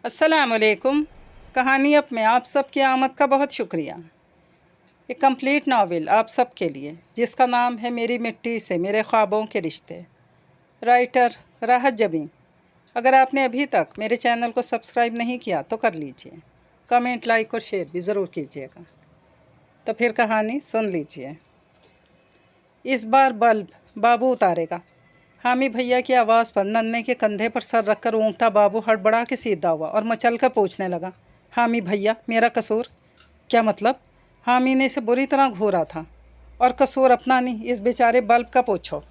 अस्सलामुअलैकुम। कहानी अप में आप सब की आमद का बहुत शुक्रिया। एक कंप्लीट नावल आप सब के लिए जिसका नाम है मेरी मिट्टी से मेरे ख्वाबों के रिश्ते। राइटर राहत जबीं। अगर आपने अभी तक मेरे चैनल को सब्सक्राइब नहीं किया तो कर लीजिए। कमेंट, लाइक और शेयर भी ज़रूर कीजिएगा। तो फिर कहानी सुन लीजिए। इस बार बल्ब बाबू उतारेगा। हामी भैया की आवाज़ पर नन्हे के कंधे पर सर रखकर ऊँगता बाबू हड़बड़ा के सीधा हुआ और मचल कर पूछने लगा, हामी भैया मेरा कसूर? क्या मतलब? हामी ने इसे बुरी तरह घूरा था। और कसूर अपना नहीं, इस बेचारे बल्ब का पूछो।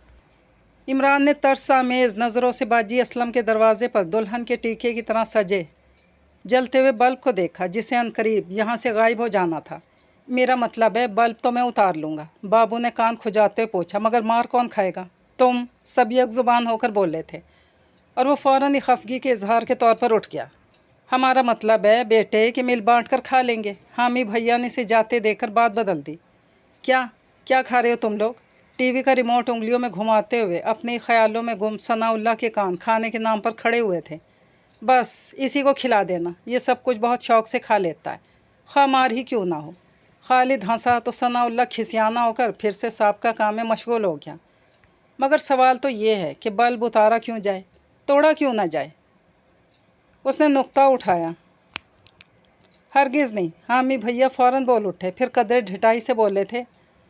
इमरान ने तरस-आमेज़ नज़रों से बाजी असलम के दरवाजे पर दुल्हन के टीके की तरह सजे जलते हुए बल्ब को देखा जिसे अनकरीब यहाँ से गायब हो जाना था। मेरा मतलब है बल्ब तो मैं उतार लूँगा, बाबू ने कान खुजाते हुए पूछा, मगर मार कौन खाएगा? तुम, सब एक ज़ुबान होकर बोले थे। और वो फ़ौरन ही खफगी के इजहार के तौर पर उठ गया। हमारा मतलब है बेटे कि मिल बांट कर खा लेंगे। हामी भैया ने इसे जाते देकर बात बदल दी। क्या क्या खा रहे हो तुम लोग? टीवी का रिमोट उंगलियों में घुमाते हुए अपने ख्यालों में गुम सनाउल्लाह के कान खाने के नाम पर खड़े हुए थे। बस इसी को खिला देना, ये सब कुछ बहुत शौक़ से खा लेता है, खा मार ही क्यों ना हो। खालिद हंसा तो सनाउल्लाह खिसियाना होकर फिर से सांप का काम में मशगूल हो गया। मगर सवाल तो ये है कि बल्ब उतारा क्यों जाए, तोड़ा क्यों ना जाए? उसने नुक्ता उठाया। हरगिज़ नहीं। हामी भैया फ़ौरन बोल उठे, फिर कदरे ढिठाई से बोले थे,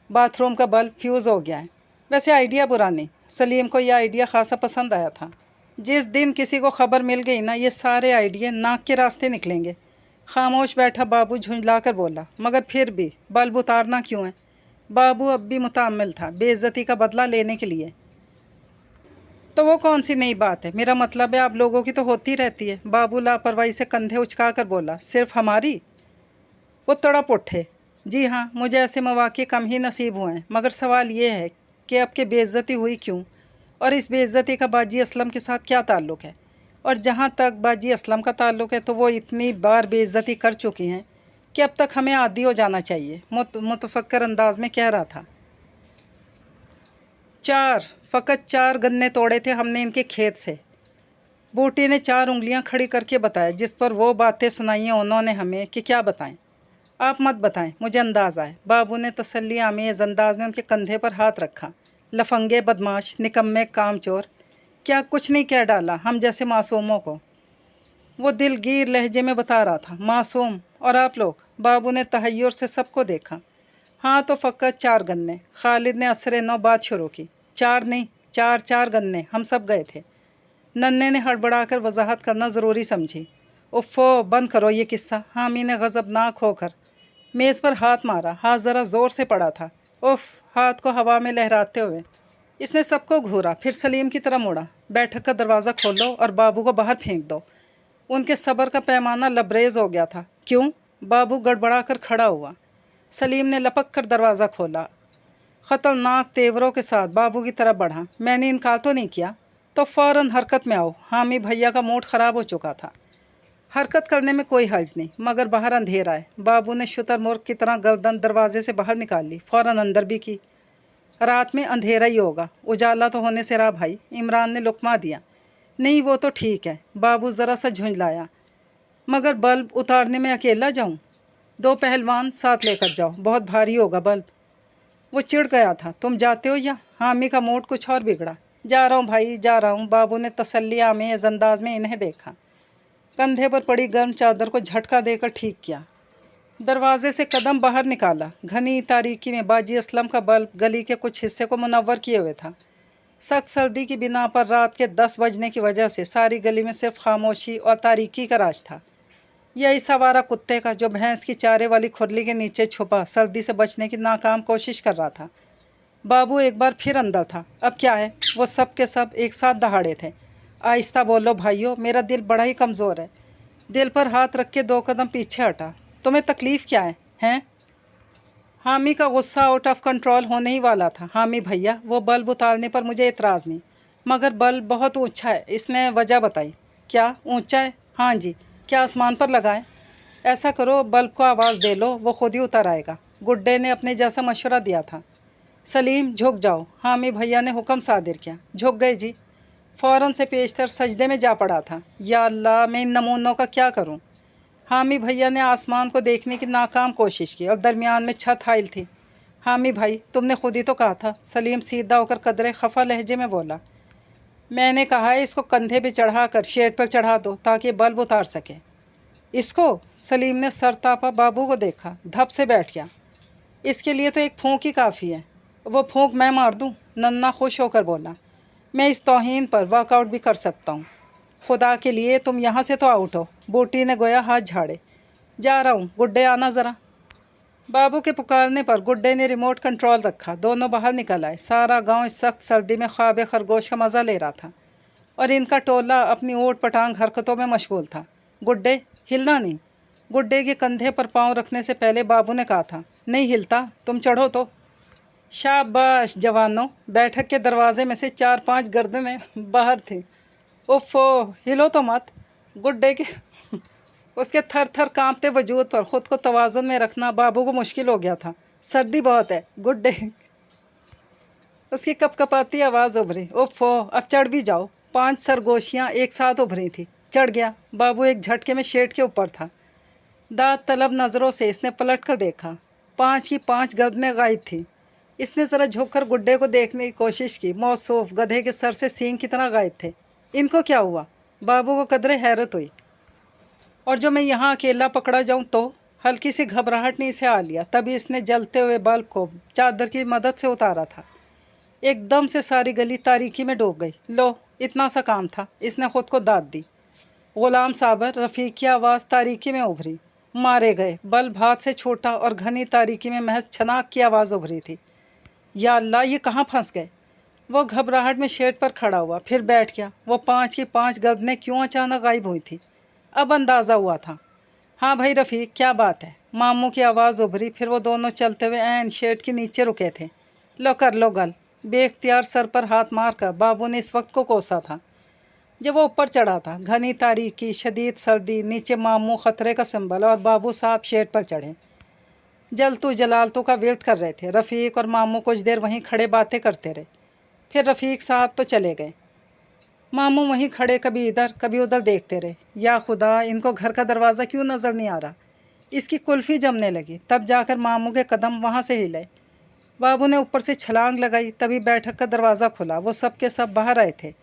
बाथरूम का बल्ब फ्यूज़ हो गया है। वैसे आइडिया बुरा नहीं, सलीम को यह आइडिया खासा पसंद आया था। जिस दिन किसी को खबर मिल गई ना, ये सारे आइडिया नाक के रास्ते निकलेंगे। खामोश बैठा बाबू झुंझला कर बोला, मगर फिर भी बल्ब उतारना क्यों है? बाबू अब भी मुताम्मिल था बेइज्जती का बदला लेने के लिए। तो वो कौन सी नई बात है? मेरा मतलब है आप लोगों की तो होती रहती है। बाबू लापरवाही से कंधे उचका कर बोला, सिर्फ हमारी? वो तड़प उठे। जी हाँ, मुझे ऐसे मौक़े कम ही नसीब हुए हैं, मगर सवाल ये है कि अब के बेइज्जती हुई क्यों, और इस बेइज्जती का बाजी असलम के साथ क्या ताल्लुक़ है? और जहाँ तक बाजी असलम का ताल्लुक़ है तो वो इतनी बार बेइज्जती कर चुकी हैं कि अब तक हमें आदी हो जाना चाहिए। मुतफक्कर अंदाज में कह रहा था। फ़कत 4 गन्ने तोड़े थे हमने इनके खेत से। बूटी ने 4 उंगलियां खड़ी करके बताया, जिस पर वो बातें सुनाई उन्होंने हमें कि क्या बताएं। आप मत बताएं, मुझे अंदाज़ा है। बाबू ने तसल्ली आमेज़ अंदाज में उनके कंधे पर हाथ रखा। लफंगे, बदमाश, निकम्मे, कामचोर, क्या कुछ नहीं कह डाला हम जैसे मासूमों को? वो दिलगीर लहजे में बता रहा था, मासूम और आप लोग? बाबू ने तहय्युर से सबको देखा। हाँ तो फ़कत 4 गन्ने। खालिद ने असरे नौ बात शुरू की। 4 नहीं, 4 गन्ने, हम सब गए थे। नन्हे ने हड़बड़ा कर वजाहत करना ज़रूरी समझी। उफ़ो, बंद करो ये किस्सा। हामी ने गज़बनाक होकर मेज़ पर हाथ मारा। हाथ ज़रा ज़ोर से पड़ा था। उफ़, हाथ को हवा में लहराते हुए इसने सबको घूरा, फिर सलीम की तरफ मुड़ा। बैठक का दरवाज़ा खोलो और बाबू को बाहर फेंक दो। उनके सब्र का पैमाना लबरेज हो गया था। क्यों? बाबू गड़बड़ा कर खड़ा हुआ। सलीम ने लपक कर दरवाज़ा खोला। ख़तरनाक तेवरों के साथ बाबू की तरफ बढ़ा। मैंने इनकार तो नहीं किया, तो फ़ौरन हरकत में आओ। हामी भैया का मूड ख़राब हो चुका था। हरकत करने में कोई हर्ज नहीं, मगर बाहर अंधेरा है। बाबू ने शुतुरमुर्ग की तरह गर्दन दरवाजे से बाहर निकाल ली, फ़ौरन अंदर भी की। रात में अंधेरा ही होगा, उजाला तो होने से रहा भाई। इमरान ने लुकमा दिया। नहीं वो तो ठीक है। बाबू ज़रा सा झुंझलाया। मगर बल्ब उतारने में अकेला जाऊँ? 2 पहलवान साथ लेकर जाओ, बहुत भारी होगा बल्ब। वो चिढ़ गया था। तुम जाते हो या? हामी का मूड कुछ और बिगड़ा। जा रहा हूँ भाई, जा रहा हूँ। बाबू ने तसल्ली आमेज़ अंदाज में इन्हें देखा। कंधे पर पड़ी गर्म चादर को झटका देकर ठीक किया। दरवाजे से कदम बाहर निकाला। घनी तारीकी में बाजी असलम का बल्ब गली के कुछ हिस्से को मुनव्वर किए हुए था। सख्त सर्दी की बिना पर रात के 10 बजने की वजह से सारी गली में सिर्फ खामोशी और तारीकी का राज था। यही सवारा कुत्ते का जो भैंस की चारे वाली खुरली के नीचे छुपा सर्दी से बचने की नाकाम कोशिश कर रहा था। बाबू एक बार फिर अंदर था। अब क्या है? वो सब के सब एक साथ दहाड़े थे। आहिस्ता बोलो भाइयों, मेरा दिल बड़ा ही कमज़ोर है। दिल पर हाथ रख के 2 कदम पीछे हटा। तुम्हें तकलीफ़ क्या है? हैं? हामी का गुस्सा आउट ऑफ कंट्रोल होने ही वाला था। हामी भैया, वो बल्ब उतारने पर मुझे एतराज़ नहीं, मगर बल्ब बहुत ऊंचा है। इसने वजह बताई। क्या ऊंचा है? हाँ जी। क्या आसमान पर लगा है? ऐसा करो, बल्ब को आवाज़ दे लो, वो खुद ही उतर आएगा। गुड्डे ने अपने जैसा मशवरा दिया था। सलीम, झुक जाओ। हामी भैया ने हुक्म सादिर किया। झुक गए जी। फ़ौरन से पेशतर सजदे में जा पड़ा था। या अल्लाह, मैं इन नमूनों का क्या करूं? हामी भैया ने आसमान को देखने की नाकाम कोशिश की और दरमियान में छत हाइल थी। हामी भाई, तुमने खुद ही तो कहा था। सलीम सीधा होकर कदरे खफा लहजे में बोला। मैंने कहा है इसको कंधे पे चढ़ा कर शेड पर चढ़ा दो ताकि बल्ब उतार सके। इसको? सलीम ने सरतापा बाबू को देखा, धप से बैठ गया। इसके लिए तो एक फूंक ही काफ़ी है। वो फूंक मैं मार दूं? नन्ना खुश होकर बोला। मैं इस तौहीन पर वर्कआउट भी कर सकता हूँ। खुदा के लिए तुम यहाँ से तो आउट हो। बूटी ने गोया हाथ झाड़े। जा रहा हूँ, गुड्डे आना ज़रा। बाबू के पुकारने पर गुड्डे ने रिमोट कंट्रोल रखा। दोनों बाहर निकल आए। सारा गांव इस सख्त सर्दी में ख्वाब खरगोश का मज़ा ले रहा था और इनका टोला अपनी ऊट पटांग हरकतों में मशगूल था। गुड्डे, हिलना नहीं। गुड्डे के कंधे पर पाँव रखने से पहले बाबू ने कहा था, नहीं हिलता, तुम चढ़ो तो। शाबाश जवानों। बैठक के दरवाजे में से 4-5 गर्दनें बाहर थी। उफ़ो, हिलो तो मत। गुड्डे के उसके थर थर कांपते वजूद पर ख़ुद को तवाज़ुन में रखना बाबू को मुश्किल हो गया था। सर्दी बहुत है गुड्डे। उसकी कपकपाती आवाज़ उभरी। उफ़ो, अब चढ़ भी जाओ। 5 सरगोशियाँ एक साथ उभरी थी। चढ़ गया। बाबू एक झटके में शेड के ऊपर था। दाद तलब नज़रों से इसने पलट कर देखा। 5 की 5 गर्दनें गायब थी। इसने ज़रा झुककर गुड्डे को देखने की कोशिश की। मौसूफ गधे के सर से सींग की तरह गायब थे। इनको क्या हुआ? बाबू को कदरे हैरत हुई। और जो मैं यहाँ अकेला पकड़ा जाऊँ तो? हल्की सी घबराहट ने इसे आ लिया। तभी इसने जलते हुए बल्ब को चादर की मदद से उतारा था। एकदम से सारी गली तारीकी में डूब गई। लो, इतना सा काम था। इसने खुद को दाद दी। गुलाम साबर, रफ़ीक की आवाज़ तारीकी में उभरी। मारे गए। बल्ब हाथ से छूटा और घनी तारीकी में महज छनाक की आवाज़ उभरी थी। या अल्लाह, ये कहाँ फंस गए? वो घबराहट में शेड पर खड़ा हुआ, फिर बैठ गया। वो 5 की 5 गर्दनें क्यों अचानक गायब हुई थी? अब अंदाज़ा हुआ था। हाँ भाई रफ़ीक, क्या बात है? मामू की आवाज़ उभरी। फिर वो दोनों चलते हुए ऐन शेड के नीचे रुके थे। लो कर लो गल। बेख्तियार सर पर हाथ मार कर बाबू ने इस वक्त को कोसा था जब वो ऊपर चढ़ा था। घनी तारीकी, शदीद सर्दी, नीचे मामू ख़तरे का सिंबल और बाबू साहब शेड पर चढ़े। जलतू जलालतू का विर्द कर रहे थे। रफ़ीक और मामू कुछ देर वहीं खड़े बातें करते रहे। फिर रफ़ीक साहब तो चले गए। मामू वहीं खड़े कभी इधर कभी उधर देखते रहे। या खुदा, इनको घर का दरवाज़ा क्यों नज़र नहीं आ रहा? इसकी कुल्फ़ी जमने लगी। तब जाकर मामू के कदम वहाँ से हिले। बाबू ने ऊपर से छलांग लगाई। तभी बैठक का दरवाज़ा खुला। वो सब के सब बाहर आए थे।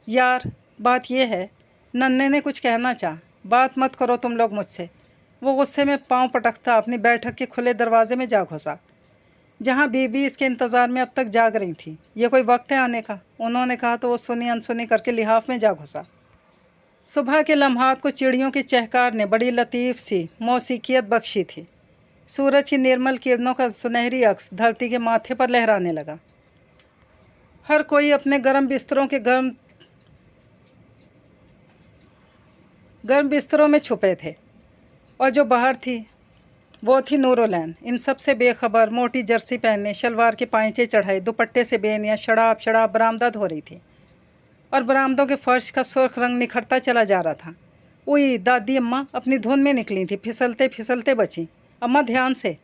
यार, बात यह है। नन्हे ने कुछ कहना चाहा। बात मत करो तुम लोग मुझसे। वो गुस्से में पाँव पटकता अपनी बैठक के खुले दरवाजे में जा घुसा, जहाँ बीबी इसके इंतज़ार में अब तक जाग रही थी। ये कोई वक्त है आने का? उन्होंने कहा तो वो सुनी अनसुनी करके लिहाफ में जा घुसा। सुबह के लम्हात को चिड़ियों की चहकार ने बड़ी लतीफ़ सी मौसीकियत बख्शी थी। सूरज की निर्मल किरणों का सुनहरी अक्स धरती के माथे पर लहराने लगा। हर कोई अपने गर्म बिस्तरों में छुपे थे और जो बाहर थी वो थी नूरुलैन। इन सब से बेखबर, मोटी जर्सी पहने, शलवार के पाइंचे चढ़ाए, दुपट्टे से बेनिया शराब शराब बरामदा हो रही थी और बरामदों के फर्श का सुर्ख रंग निखरता चला जा रहा था। उई, दादी अम्मा अपनी धुन में निकली थी। फिसलते फिसलते बची। अम्मा ध्यान से।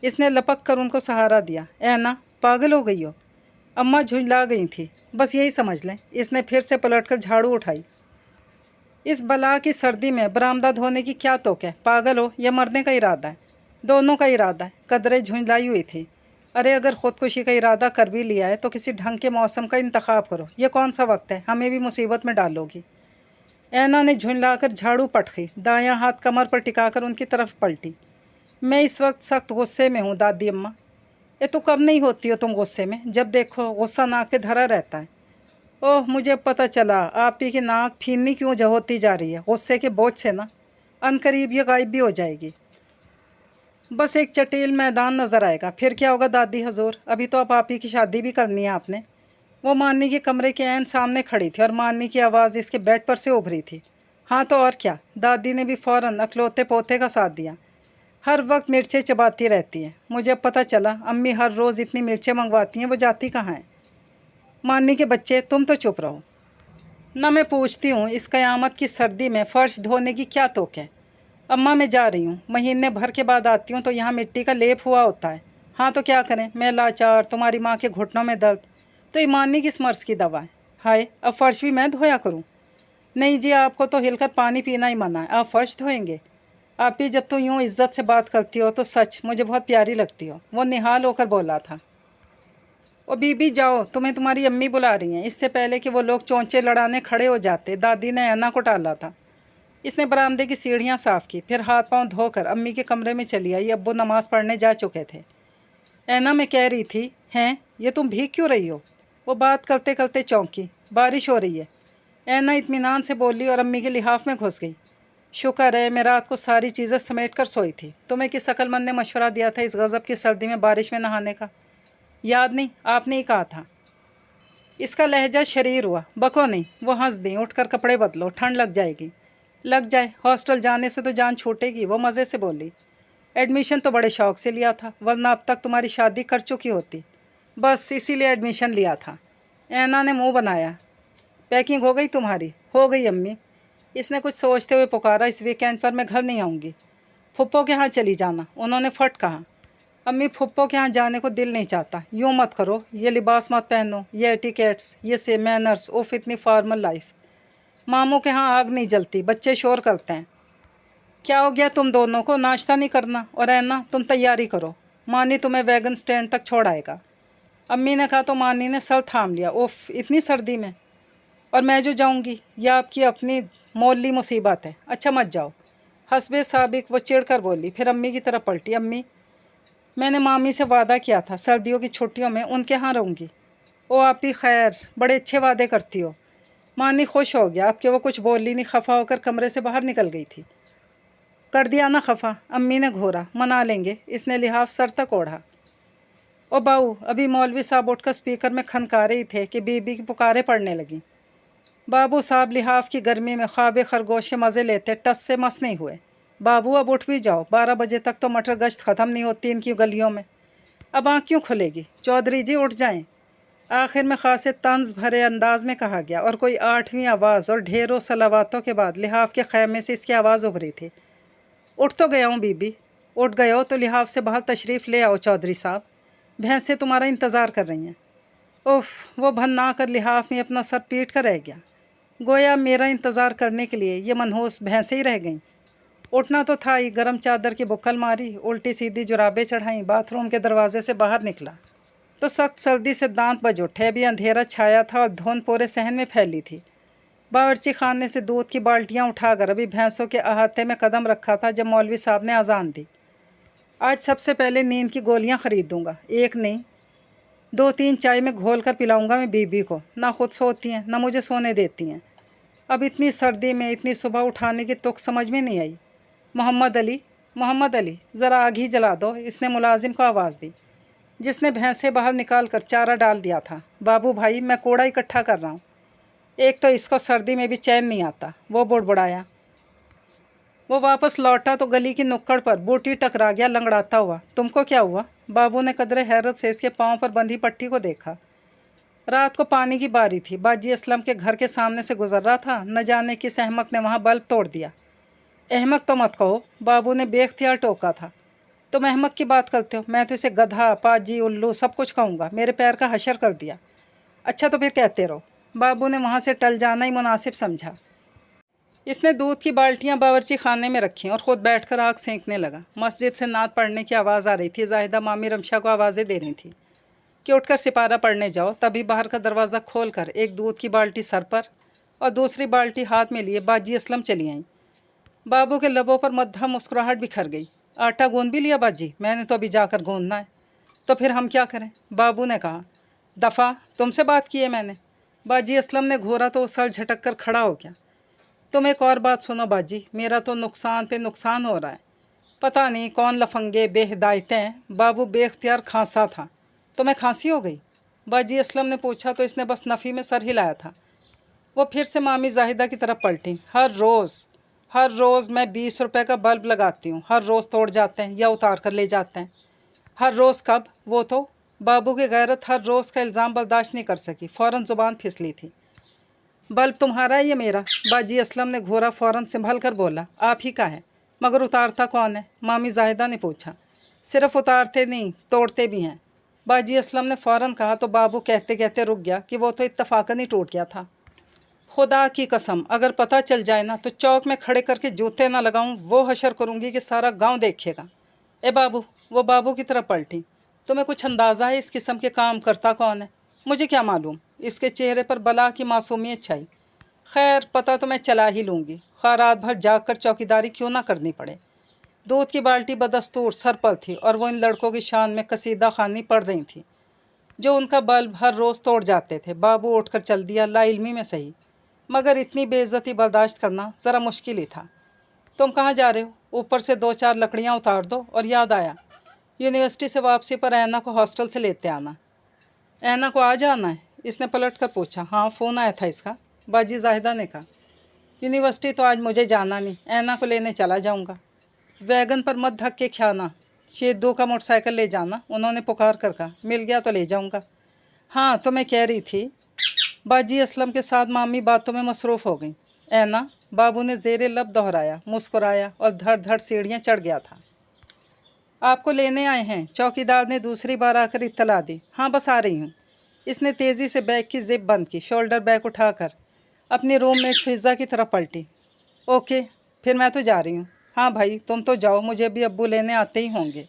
इसने लपक कर उनको सहारा दिया। ऐना, पागल हो गई हो? अम्मा झुंझला गई थी। बस यही समझ लें। इसने फिर से पलटकर झाड़ू उठाई। इस बला की सर्दी में बरामदा धोने की क्या तोक है? पागल हो या मरने का इरादा है? दोनों का इरादा है। कदरे झुंझलाई हुई थी। अरे अगर ख़ुदकुशी का इरादा कर भी लिया है तो किसी ढंग के मौसम का इंतखाब करो। ये कौन सा वक्त है? हमें भी मुसीबत में डालोगी। ऐना ने झुंझलाकर झाड़ू पटकी, दायां हाथ कमर पर टिकाकर उनकी तरफ पलटी। मैं इस वक्त सख्त गुस्से में हूँ दादी अम्मा। ये तो कब नहीं होती हो तुम गुस्से में? जब देखो गुस्सा नाक पे धरा रहता है। ओह, मुझे पता चला। आप ही की नाक फीननी क्यों होती जा रही है गुस्से के बोझ से ना। अनकरीब ये गायब भी हो जाएगी। बस एक चटील मैदान नज़र आएगा। फिर क्या होगा दादी हजूर? अभी तो आप ही की शादी भी करनी है आपने। वो मानी के कमरे के ऐन सामने खड़ी थी और मानी की आवाज़ इसके बेड पर से उभरी थी। हाँ तो और क्या? दादी ने भी फ़ौरन अकलौते पोते का साथ दिया। हर वक्त मिर्चें चबाती रहती है। मुझे पता चला अम्मी हर रोज़ इतनी मिर्चें मंगवाती हैं। वो जाती कहाँ हैं? मानी के बच्चे, तुम तो चुप रहो ना। मैं पूछती हूँ, इस क़यामत की सर्दी में फ़र्श धोने की क्या तोक है? अम्मा मैं जा रही हूँ। महीने भर के बाद आती हूँ तो यहाँ मिट्टी का लेप हुआ होता है। हाँ तो क्या करें? मैं लाचार, तुम्हारी माँ के घुटनों में दर्द, तो ईमानी किस मर्ज़ की दवा है? हाय, अब फ़र्श भी मैं धोया करूं? नहीं जी, आपको तो हिलकर पानी पीना ही मना है, आप फ़र्श धोएंगे? आप भी जब तो यूँ इज्जत से बात करती हो तो सच मुझे बहुत प्यारी लगती हो, वो निहाल होकर बोला था। ओ बीबी जाओ, तुम्हें तुम्हारी अम्मी बुला रही हैं। इससे पहले कि वो लोग चोंचे लड़ाने खड़े हो जाते, दादी ने ऐना को टाला था। इसने बरामदे की सीढ़ियाँ साफ़ की, फिर हाथ पांव धोकर अम्मी के कमरे में चली आई। अब्बू नमाज़ पढ़ने जा चुके थे। ऐना में कह रही थी, हैं ये तुम भीग क्यों रही हो? वो बात करते करते चौंकी। बारिश हो रही है, ऐना इत्मीनान से बोली और अम्मी के लिहाफ में घुस गई। शुक्र है मैं रात को सारी चीज़ें समेट कर सोई थी। तुम्हें किस अक्लमंद ने मशवरा दिया था इस गज़ब की सर्दी में बारिश में नहाने का? याद नहीं, आपने ही कहा था। इसका लहजा शरीर हुआ। बको नहीं। वो हंस दी। उठकर कपड़े बदलो, ठंड लग जाएगी। लग जाए, हॉस्टल जाने से तो जान छूटेगी, वो मज़े से बोली। एडमिशन तो बड़े शौक से लिया था, वरना अब तक तुम्हारी शादी कर चुकी होती। बस इसीलिए एडमिशन लिया था। ऐना ने मुंह बनाया। पैकिंग हो गई तुम्हारी? हो गई अम्मी। इसने कुछ सोचते हुए पुकारा, इस वीकेंड पर मैं घर नहीं आऊँगी। फुप्पो के यहाँ चली जाना, उन्होंने फट कहा। अम्मी, फुप्पो के यहाँ जाने को दिल नहीं चाहता। यूँ मत करो, ये लिबास मत पहनो, ये एटिकेट्स, ये से मैनर्स, उफ इतनी फॉर्मल लाइफ। मामू के यहाँ आग नहीं जलती, बच्चे शोर करते हैं। क्या हो गया तुम दोनों को? नाश्ता नहीं करना? और ऐना, तुम तैयारी करो, मानी तुम्हें वैगन स्टैंड तक छोड़ आएगा। अम्मी ने कहा तो मानी ने सर थाम लिया। उफ, इतनी सर्दी में? और मैं जो जाऊंगी, यह आपकी अपनी मोली मुसीबत है। अच्छा मत जाओ। हस्बे साबिक वो चिढ़ कर बोली, फिर अम्मी की तरफ पलटी। अम्मी, मैंने मामी से वादा किया था सर्दियों की छुट्टियों में उनके यहाँ रहूँगी। ओ आप भी खैर, बड़े अच्छे वादे करती हो। मानी खुश हो गया, अब कि वो कुछ बोली नहीं, खफा होकर कमरे से बाहर निकल गई थी। कर दिया ना खफा? अम्मी ने घूरा। मना लेंगे। इसने लिहाफ सर तक ओढ़ा। ओ बाऊ, अभी मौलवी साहब उठकर स्पीकर में खनका रही थे कि बीबी की पुकारें पड़ने लगी। बाबू साहब लिहाफ की गर्मी में ख्वाब खरगोश के मज़े लेते टस से मस नहीं हुए। बाबू अब उठ भी जाओ, 12 बजे तक तो मटर गश्त ख़त्म नहीं होती इनकी गलियों में। अब आँख क्यों खुलेगी? चौधरी जी उठ जाएं। आखिर में ख़ासे तंज भरे अंदाज में कहा गया, और कोई 8वीं आवाज़ और ढेरों सलावातों के बाद लिहाफ के खैमे से इसकी आवाज़ उभरी थी। उठ तो गया हूँ बीबी। उठ गए हो तो लिहाफ से बाहर तशरीफ़ ले आओ चौधरी साहब, भैंसें तुम्हारा इंतज़ार कर रही हैं। उफ, वो भन्ना कर लिहाफ में अपना सर पीट कर रह गया। गोया मेरा इंतज़ार करने के लिए ये मनहूस भैंसें ही रह गईं। उठना तो था ही। गर्म चादर की बुक्कल मारी, उल्टी सीधी जुराबें चढ़ाई, बाथरूम के दरवाजे से बाहर निकला तो सख्त सर्दी से दांत बज उठे। अभी अंधेरा छाया था और धुंध पूरे सहन में फैली थी। बावर्ची खाने से दूध की बाल्टियाँ उठाकर अभी भैंसों के अहाते में कदम रखा था जब मौलवी साहब ने अजान दी। आज सबसे पहले नींद की गोलियाँ ख़रीद दूँगा। एक नहीं, 2-3 चाय में घोल कर पिलाऊँगा मैं बीबी को। ना खुद सोती हैं, ना मुझे सोने देती हैं। अब इतनी सर्दी में इतनी सुबह उठाने की तुक समझ में नहीं आई। मोहम्मद अली, मोहम्मद अली, ज़रा आग ही जला दो, इसने मुलाजिम को आवाज़ दी, जिसने भैंसें बाहर निकाल कर चारा डाल दिया था। बाबू भाई, मैं कूड़ा इकट्ठा कर रहा हूँ। एक तो इसको सर्दी में भी चैन नहीं आता, वो बुड़बुड़ाया। वो वापस लौटा तो गली की नुक्कड़ पर बूटी टकरा गया लंगड़ाता हुआ। तुमको क्या हुआ? बाबू ने कदरे हैरत से इसके पाँव पर बंधी पट्टी को देखा। रात को पानी की बारी थी, बाजी असलम के घर के सामने से गुजर रहा था, न जाने किस अहमक ने वहाँ बल्ब तोड़ दिया। अहमक तो मत कहो, बाबू ने बेख्तियार टोका था। तुम अहमक की बात करते हो, मैं तो इसे गधा, पाजी, उल्लू सब कुछ कहूँगा। मेरे पैर का हशर कर दिया। अच्छा तो फिर कहते रहो। बाबू ने वहाँ से टल जाना ही मुनासिब समझा। इसने दूध की बाल्टियाँ बावर्ची खाने में रखीं और ख़ुद बैठकर आग सेंकने लगा। मस्जिद से नात पढ़ने की आवाज़ आ रही थी। जाहिदा मामी रमशा को आवाज़ें दे रही थी कि उठकर सिपारा पढ़ने जाओ। तभी बाहर का दरवाज़ा खोलकर एक दूध की बाल्टी सर पर और दूसरी बाल्टी हाथ में लिए बाजी असलम चली आईं। बाबू के लबों पर मद्दम मुस्कुराहट बिखर गई। आटा गूंद भी लिया बाजी? मैंने तो अभी जाकर गूंदना है। तो फिर हम क्या करें? बाबू ने कहा। दफ़ा तुमसे बात की है मैंने। बाजी असलम ने घूरा तो सर झटक कर खड़ा हो गया। तुम एक और बात सुनो बाजी, मेरा तो नुकसान पे नुकसान हो रहा है। पता नहीं कौन लफंगे बेहिदायतें हैं। बाबू बेख्तियार खांसा था। तुम्हें खांसी हो गई? बाजी असलम ने पूछा तो इसने बस नफ़ी में सर हिलाया था। वो फिर से मामी जाहिदा की तरफ पलटी। हर रोज़ मैं 20 रुपए का बल्ब लगाती हूँ, हर रोज़ तोड़ जाते हैं या उतार कर ले जाते हैं। हर रोज़ कब? वो तो बाबू की गैरत हर रोज़ का इल्ज़ाम बर्दाश्त नहीं कर सकी, फ़ौरन ज़ुबान फिसली थी। बल्ब तुम्हारा है या मेरा? बाजी असलम ने घूरा, फ़ौरन संभल कर बोला। आप ही का है, मगर उतारता कौन है? मामी जाहिदा ने पूछा। सिर्फ उतारते नहीं, तोड़ते भी हैं। बाजी असलम ने फ़ौरन कहा तो बाबू कहते कहते रुक गया कि वो तो इत्तफाकन ही टूट गया था। खुदा की कसम, अगर पता चल जाए ना तो चौक में खड़े करके जूते ना लगाऊं, वो हशर करूंगी कि सारा गांव देखेगा। ए बाबू, वो बाबू की तरफ पलटी। तुम्हें कुछ अंदाज़ा है इस किस्म के काम करता कौन है? मुझे क्या मालूम। इसके चेहरे पर बला की मासूमियत छाई। खैर, पता तो मैं चला ही लूँगी, खैर रात भर जाग कर चौकीदारी क्यों ना करनी पड़े। दूध की बाल्टी बदस्तूर सर पर थी और वो इन लड़कों की शान में कसीदा खानी पड़ रही थी जो उनका बल्ब हर रोज़ तोड़ जाते थे। बाबू उठकर चल दिया, लाइल्मी में सही, मगर इतनी बेइज्जती बर्दाश्त करना ज़रा मुश्किल ही था। तुम कहाँ जा रहे हो? ऊपर से 2-4 लकड़ियाँ उतार दो। और याद आया, यूनिवर्सिटी से वापसी पर ऐना को हॉस्टल से लेते आना। ऐना को आ जाना है? इसने पलट कर पूछा। हाँ, फ़ोन आया था इसका, बाजी जाहिदा ने कहा। यूनिवर्सिटी तो आज मुझे जाना नहीं, ऐना को लेने चला जाऊँगा। वैगन पर मत धक्के खाना, शेदू का मोटरसाइकिल ले जाना, उन्होंने पुकार कर कहा। मिल गया तो ले जाऊँगा। हाँ, तो मैं कह रही थी। बाजी असलम के साथ मामी बातों में मसरूफ़ हो गई। ऐना, बाबू ने ज़ेरे लब दोहराया, मुस्कुराया और धड़ धड़ सीढ़ियाँ चढ़ गया था। आपको लेने आए हैं, चौकीदार ने दूसरी बार आकर इत्तला दी। हाँ, बस आ रही हूँ। इसने तेज़ी से बैग की जिप बंद की, शोल्डर बैग उठाकर अपनी रूममेट फिज़ा की तरफ पलटी। ओके, फिर मैं तो जा रही हूँ। हाँ भाई, तुम तो जाओ, मुझे भी अब्बू लेने आते ही होंगे।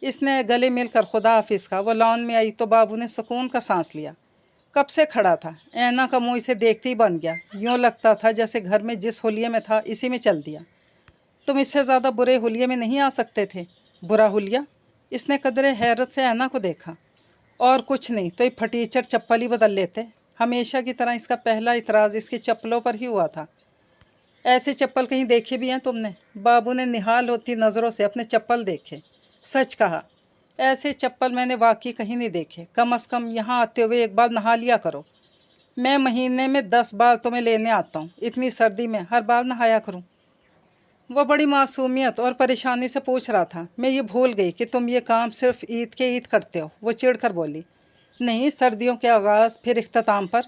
इसने गले मिलकर खुदा हाफिज़ का। वो लॉन में आई तो बाबू ने सुकून का सांस लिया। कब से खड़ा था, ऐना का मुँह इसे देखते ही बन गया। यूँ लगता था जैसे घर में जिस हुलिये में था इसी में चल दिया। तुम इससे ज़्यादा बुरे हुलिये में नहीं आ सकते थे। बुरा हुलिया? इसने कदरे हैरत से ऐना को देखा। और कुछ नहीं तो ये फटीचर चप्पल ही बदल लेते। हमेशा की तरह इसका पहला इतराज़ इसकी चप्पलों पर ही हुआ था। ऐसे चप्पल कहीं देखे भी हैं तुमने? बाबू ने निहाल होती नज़रों से अपने चप्पल देखे। सच कहा, ऐसे चप्पल मैंने वाकई कहीं नहीं देखे। कम अज़ कम यहाँ आते हुए एक बार नहा लिया करो। मैं महीने में 10 बार तुम्हें लेने आता हूँ, इतनी सर्दी में हर बार नहाया करूँ। वो बड़ी मासूमियत और परेशानी से पूछ रहा था। मैं ये भूल गई कि तुम ये काम सिर्फ ईद के ईद करते हो। वो चिढ़ कर बोली। नहीं, सर्दियों के आगाज़ फिर इख्तिताम पर।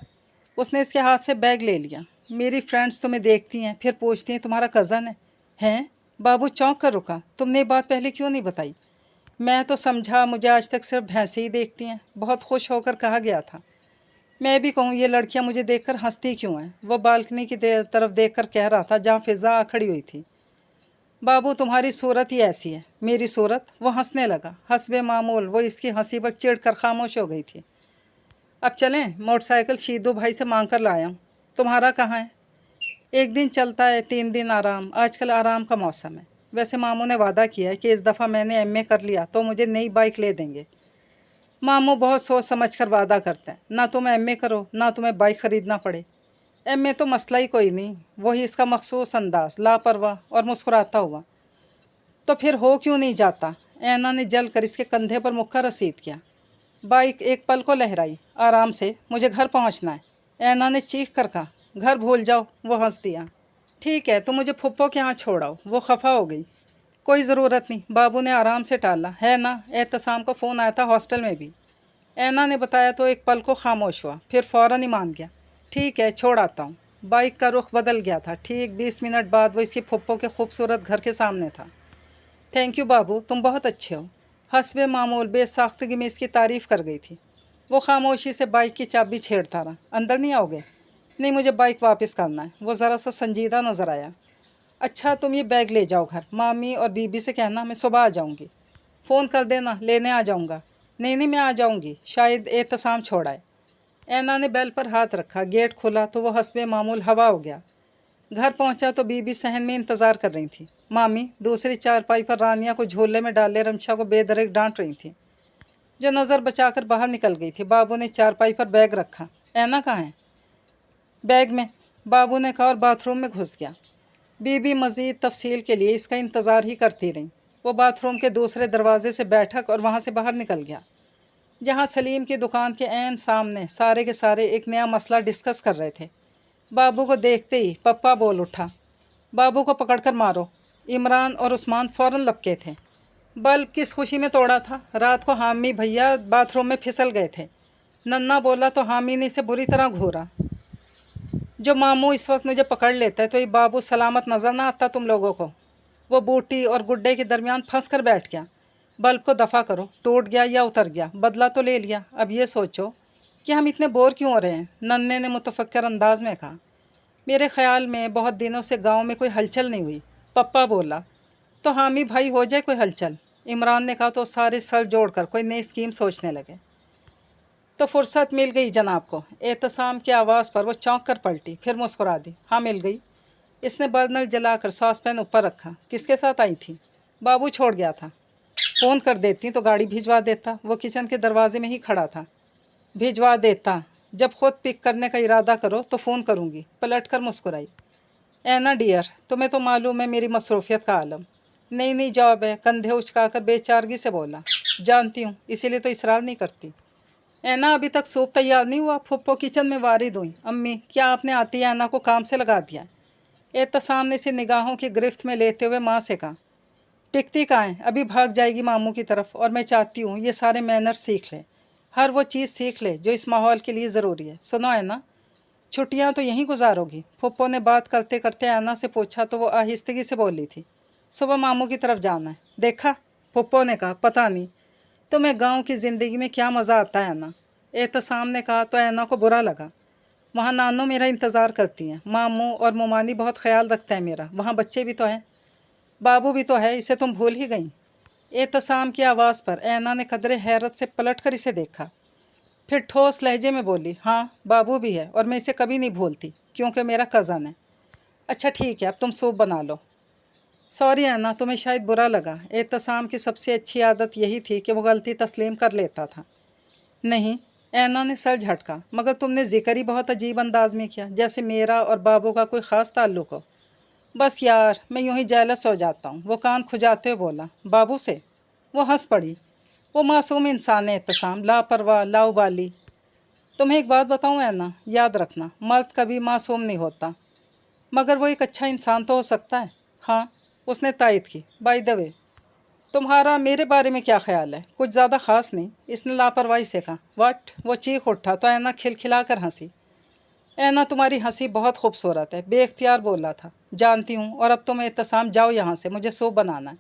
उसने इसके हाथ से बैग ले लिया। मेरी फ्रेंड्स तुम्हें देखती हैं, फिर पूछती हैं तुम्हारा कज़न है। हैं? बाबू चौंक कर रुका। तुमने ये बात पहले क्यों नहीं बताई? मैं तो समझा मुझे आज तक सिर्फ भैंसें ही देखती हैं। बहुत खुश होकर कहा गया था। मैं भी कहूँ ये लड़कियाँ मुझे देखकर हंसती क्यों हैं? वो बालकनी की तरफ देखकर कह रहा था जहाँ फ़िज़ा खड़ी हुई थी। बाबू, तुम्हारी सूरत ही ऐसी है। मेरी सूरत? वो हंसने लगा। हस्बे मामूल वो इसकी हंसी पर चिढ़ कर खामोश हो गई थी। अब चलें, मोटरसाइकिल शीदू भाई से मांग कर लाया हूँ। तुम्हारा कहाँ है? एक दिन चलता है, 3 दिन आराम। आजकल आराम का मौसम है। वैसे मामू ने वादा किया है कि इस दफ़ा मैंने एमए कर लिया तो मुझे नई बाइक ले देंगे। मामू बहुत सोच समझ कर वादा करते हैं, ना तुम एमए करो ना तुम्हें बाइक ख़रीदना पड़े। एमए तो मसला ही कोई नहीं। वही इसका मखसूस अंदाज, लापरवाह और मुस्कुराता हुआ। तो फिर हो क्यों नहीं जाता? ऐना ने जल कर इसके कंधे पर मुक्का रसीद किया। बाइक एक पल को लहराई। आराम से, मुझे घर पहुंचना है। ऐना ने चीख कर कहा। घर भूल जाओ। वो हंस दिया। ठीक है, तो मुझे फुप्पो के यहाँ छोड़ाओ। वो खफा हो गई। कोई ज़रूरत नहीं, बाबू ने आराम से टाला। है ना, एहतसाम का फ़ोन आया था हॉस्टल में भी। ऐना ने बताया तो एक पल को खामोश हुआ, फिर फ़ौरन ही मान गया। ठीक है, छोड़ आता हूँ। बाइक का रुख बदल गया था। ठीक 20 मिनट बाद वो इसकी फुप्पो के खूबसूरत घर के सामने था। थैंक यू बाबू, तुम बहुत अच्छे हो। हस्बे मामूल बेसाख्तगी में इसकी तारीफ़ कर गई थी। वो खामोशी से बाइक की चाबी छेड़ता रहा। अंदर नहीं आओगे? नहीं, मुझे बाइक वापस करना है। वो ज़रा सा संजीदा नज़र आया। अच्छा, तुम ये बैग ले जाओ घर। मामी और बीबी से कहना मैं सुबह आ जाऊँगी। फ़ोन कर देना, लेने आ जाऊँगा। नहीं नहीं, मैं आ जाऊँगी। शायद एहतसाम छोड़ आए। ऐना ने बेल पर हाथ रखा। गेट खुला तो वो हस्बे मामूल हवा हो गया। घर पहुंचा तो बीबी सहन में इंतज़ार कर रही थी। मामी दूसरी चारपाई पर रानिया को झोले में डाले रमशा को बेदरक डांट रही थी, जो नज़र बचाकर बाहर निकल गई थी। बाबू ने चारपाई पर बैग रखा। ऐना कहाँ है? बैग में, बाबू ने कहा और बाथरूम में घुस गया। बीबी मज़ीद तफसील के लिए इसका इंतज़ार ही करती रही। वो बाथरूम के दूसरे दरवाजे से बैठक और वहाँ से बाहर निकल गया, जहाँ सलीम की दुकान के ऐन सामने सारे के सारे एक नया मसला डिस्कस कर रहे थे। बाबू को देखते ही पप्पा बोल उठा। बाबू को पकड़कर मारो। इमरान और उस्मान फ़ौरन लपके थे। बल्ब किस खुशी में तोड़ा था? रात को हामी भैया बाथरूम में फिसल गए थे। नन्ना बोला तो हामी ने इसे बुरी तरह घूरा। जो मामू इस वक्त मुझे पकड़ लेता है तो ये बाबू सलामत नज़र ना आता तुम लोगों को। वो बूटी और गुड्डे के दरमियान फंस कर बैठ गया। बल्ब को दफ़ा करो, टूट गया या उतर गया, बदला तो ले लिया, अब ये सोचो कि हम इतने बोर क्यों हो रहे हैं। नन्हे ने मुतफक्कर अंदाज में कहा। मेरे ख्याल में बहुत दिनों से गांव में कोई हलचल नहीं हुई। पप्पा बोला। तो हामी भाई हो जाए कोई हलचल, इमरान ने कहा। तो सारे सर जोड़कर कोई नई स्कीम सोचने लगे। तो फुर्सत मिल गई जनाब को। एहतसाम की आवाज़ पर वो चौंक कर पलटी, फिर मुस्कुरा दी। हाँ मिल गई। इसने बर्नल जलाकर सॉस पैन ऊपर रखा। किसके साथ आई थी? बाबू छोड़ गया था। फ़ोन कर देती तो गाड़ी भिजवा देता, वो किचन के दरवाजे में ही खड़ा था। भिजवा देता, जब खुद पिक करने का इरादा करो तो फ़ोन करूँगी, पलट कर मुस्कुराई। ऐना डियर, तुम्हें तो मालूम है मेरी मसरूफियत का आलम। नई नई जॉब है, कंधे उचकाकर बेचारगी से बोला। जानती हूँ, इसीलिए तो इसरार नहीं करती। ऐना अभी तक सूप तैयार नहीं हुआ। फुप्पो किचन में वारिद हुई। अम्मी, क्या आपने आती ऐना को काम से लगा दिया? एहतसाम ने इसे निगाहों की गिरफ्त में लेते हुए माँ से कहा। टिकती कहाँ है, अभी भाग जाएगी मामू की तरफ। और मैं चाहती हूँ ये सारे मैनर्स सीख ले, हर वो चीज़ सीख ले जो इस माहौल के लिए ज़रूरी है। सुनो ऐना, छुट्टियाँ तो यहीं गुजारोगी? फुप्पो ने बात करते करते ऐना से पूछा तो वो आहिस्तगी से बोली थी। सुबह मामू की तरफ जाना है। देखा, फुप्पो ने कहा। पता नहीं तुम्हें गांव की ज़िंदगी में क्या मज़ा आता है ऐना, एहतसाम ने कहा। तो ऐना को बुरा लगा। वहाँ नानो मेरा इंतज़ार करती हैं, मामू और मुमानी बहुत ख्याल रखता है मेरा। वहाँ बच्चे भी तो हैं, बाबू भी तो है, इसे तुम भूल ही गई। एहतसाम की आवाज़ पर ऐना ने कदरे हैरत से पलट कर इसे देखा, फिर ठोस लहजे में बोली। हाँ बाबू भी है, और मैं इसे कभी नहीं भूलती क्योंकि मेरा कज़न है। अच्छा ठीक है, अब तुम सूप बना लो। सॉरी ऐना, तुम्हें शायद बुरा लगा। एहतसाम की सबसे अच्छी आदत यही थी कि वो गलती तस्लीम कर लेता था। नहीं, ऐना ने सर झटका। मगर तुमने जिक्र ही बहुत अजीब अंदाज में किया, जैसे मेरा और बाबू का कोई ख़ास ताल्लुक़ हो। बस यार, मैं यूं ही जेलस हो जाता हूँ। वो कान खुजाते हुए बोला। बाबू से? वो हंस पड़ी। वो मासूम इंसान है एहतसाम, लापरवाह, लाउबाली। तुम्हें एक बात बताऊँ ऐना, याद रखना, मर्द कभी मासूम नहीं होता, मगर वो एक अच्छा इंसान तो हो सकता है। हाँ, उसने तायद की। बाय द वे, तुम्हारा मेरे बारे में क्या ख्याल है? कुछ ज़्यादा ख़ास नहीं, इसने लापरवाही से कहा। वट? वो चीख उठा तो ऐना खिलखिला कर हंसी। ऐना, तुम्हारी हंसी बहुत खूबसूरत है, बेख्तियार बोला था। जानती हूँ, और अब तुम एहतसाम जाओ यहाँ से, मुझे सूप बनाना है,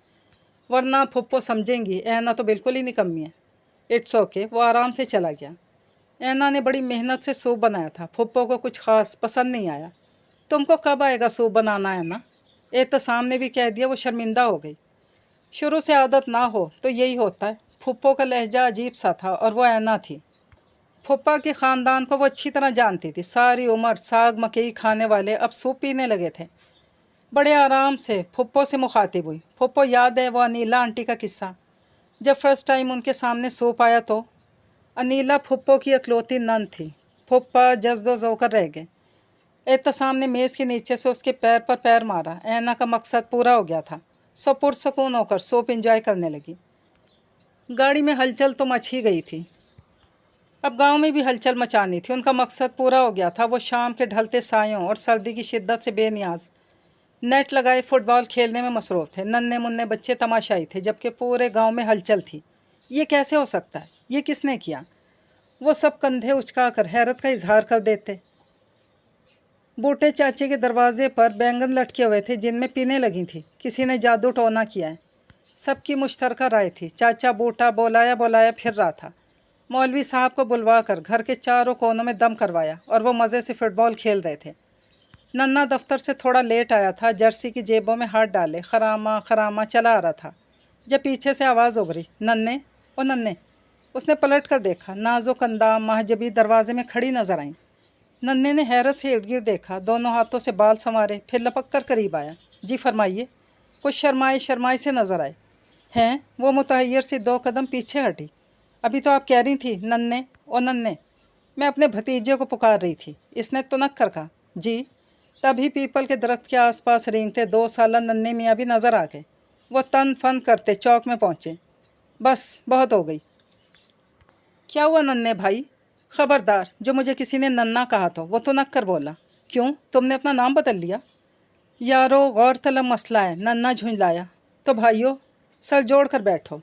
वरना फुप्पो समझेंगी ऐना तो बिल्कुल ही निकम्मी है। इट्स ओके, वो आराम से चला गया। ऐना ने बड़ी मेहनत से सूप बनाया था, फुप्पो को कुछ ख़ास पसंद नहीं आया। तुमको कब आएगा सूप बनाना ऐना? एहतसाम ने भी कह दिया। वो शर्मिंदा हो गई। शुरू से आदत ना हो तो यही होता है। फुप्पो का लहजा अजीब सा था, और वो ऐना थी। फुप्पा के ख़ानदान को वो अच्छी तरह जानती थी। सारी उम्र साग मकई खाने वाले अब सूप पीने लगे थे। बड़े आराम से फुप्पो से मुखातिब हुई। फुप्पो, याद है वो अनीला आंटी का किस्सा? जब फर्स्ट टाइम उनके सामने सूप आया तो? अनीला फुप्पो की अकलौती नन थी। फुप्पा जज्बज़ होकर रह गए। एहतसाम ने मेज़ के नीचे से उसके पैर पर पैर मारा। ऐना का मकसद पूरा हो गया था। सो पुरसकून होकर सूप इंजॉय करने लगी। गाड़ी में हलचल तो मच ही गई थी, अब गांव में भी हलचल मचानी थी। उनका मकसद पूरा हो गया था। वो शाम के ढलते सायों और सर्दी की शिद्दत से बेनियाज नेट लगाए फुटबॉल खेलने में मसरूफ़ थे। नन्हे मुन्ने बच्चे तमाशाई थे, जबकि पूरे गांव में हलचल थी। ये कैसे हो सकता है? ये किसने किया? वो सब कंधे उचकाकर हैरत का इजहार कर देते। बूटे चाचे के दरवाजे पर बैंगन लटके हुए थे, जिनमें पीने लगी थी। किसी ने जादू टोना किया है। सबकी मुश्तरका राय थी। चाचा बूटा बोलाया बोलाया फिर रहा था। मौलवी साहब को बुलवा कर घर के चारों कोनों में दम करवाया, और वो मज़े से फ़ुटबॉल खेल रहे थे। नन्ना दफ्तर से थोड़ा लेट आया था, जर्सी की जेबों में हाथ डाले खरामा खरामा चला आ रहा था, जब पीछे से आवाज़ उभरी। नन्ने, ओ नन्ने। उसने पलट कर देखा। नाजुक अंदाम महजबी दरवाजे में खड़ी नजर आई। नन्हे ने हैरत से इर्द गिर्द देखा, दोनों हाथों से बाल संवारे, फिर लपक कर करीब आया। जी फरमाइए। कुछ शर्माए शर्माए से नजर आए। हैं? वो मुतहैयर सी 2 कदम पीछे हटी। अभी तो आप कह रही थी नन्ने, ओ नन्ने। मैं अपने भतीजे को पुकार रही थी, इसने तुनक कर कहा। जी। तभी पीपल के दरख्त के आसपास रेंगते 2 साल नन्हे मियाँ भी नज़र आ गए। वो तन फन करते चौक में पहुँचे। बस बहुत हो गई। क्या हुआ नन्हे भाई? खबरदार, जो मुझे किसी ने नन्ना कहा तो वो तुनक कर बोला। क्यों, तुमने अपना नाम बदल लिया? यारो, गौर तलब मसला है, नन्ना झुंझलाया। तो भाइयों, सर जोड़ कर बैठो,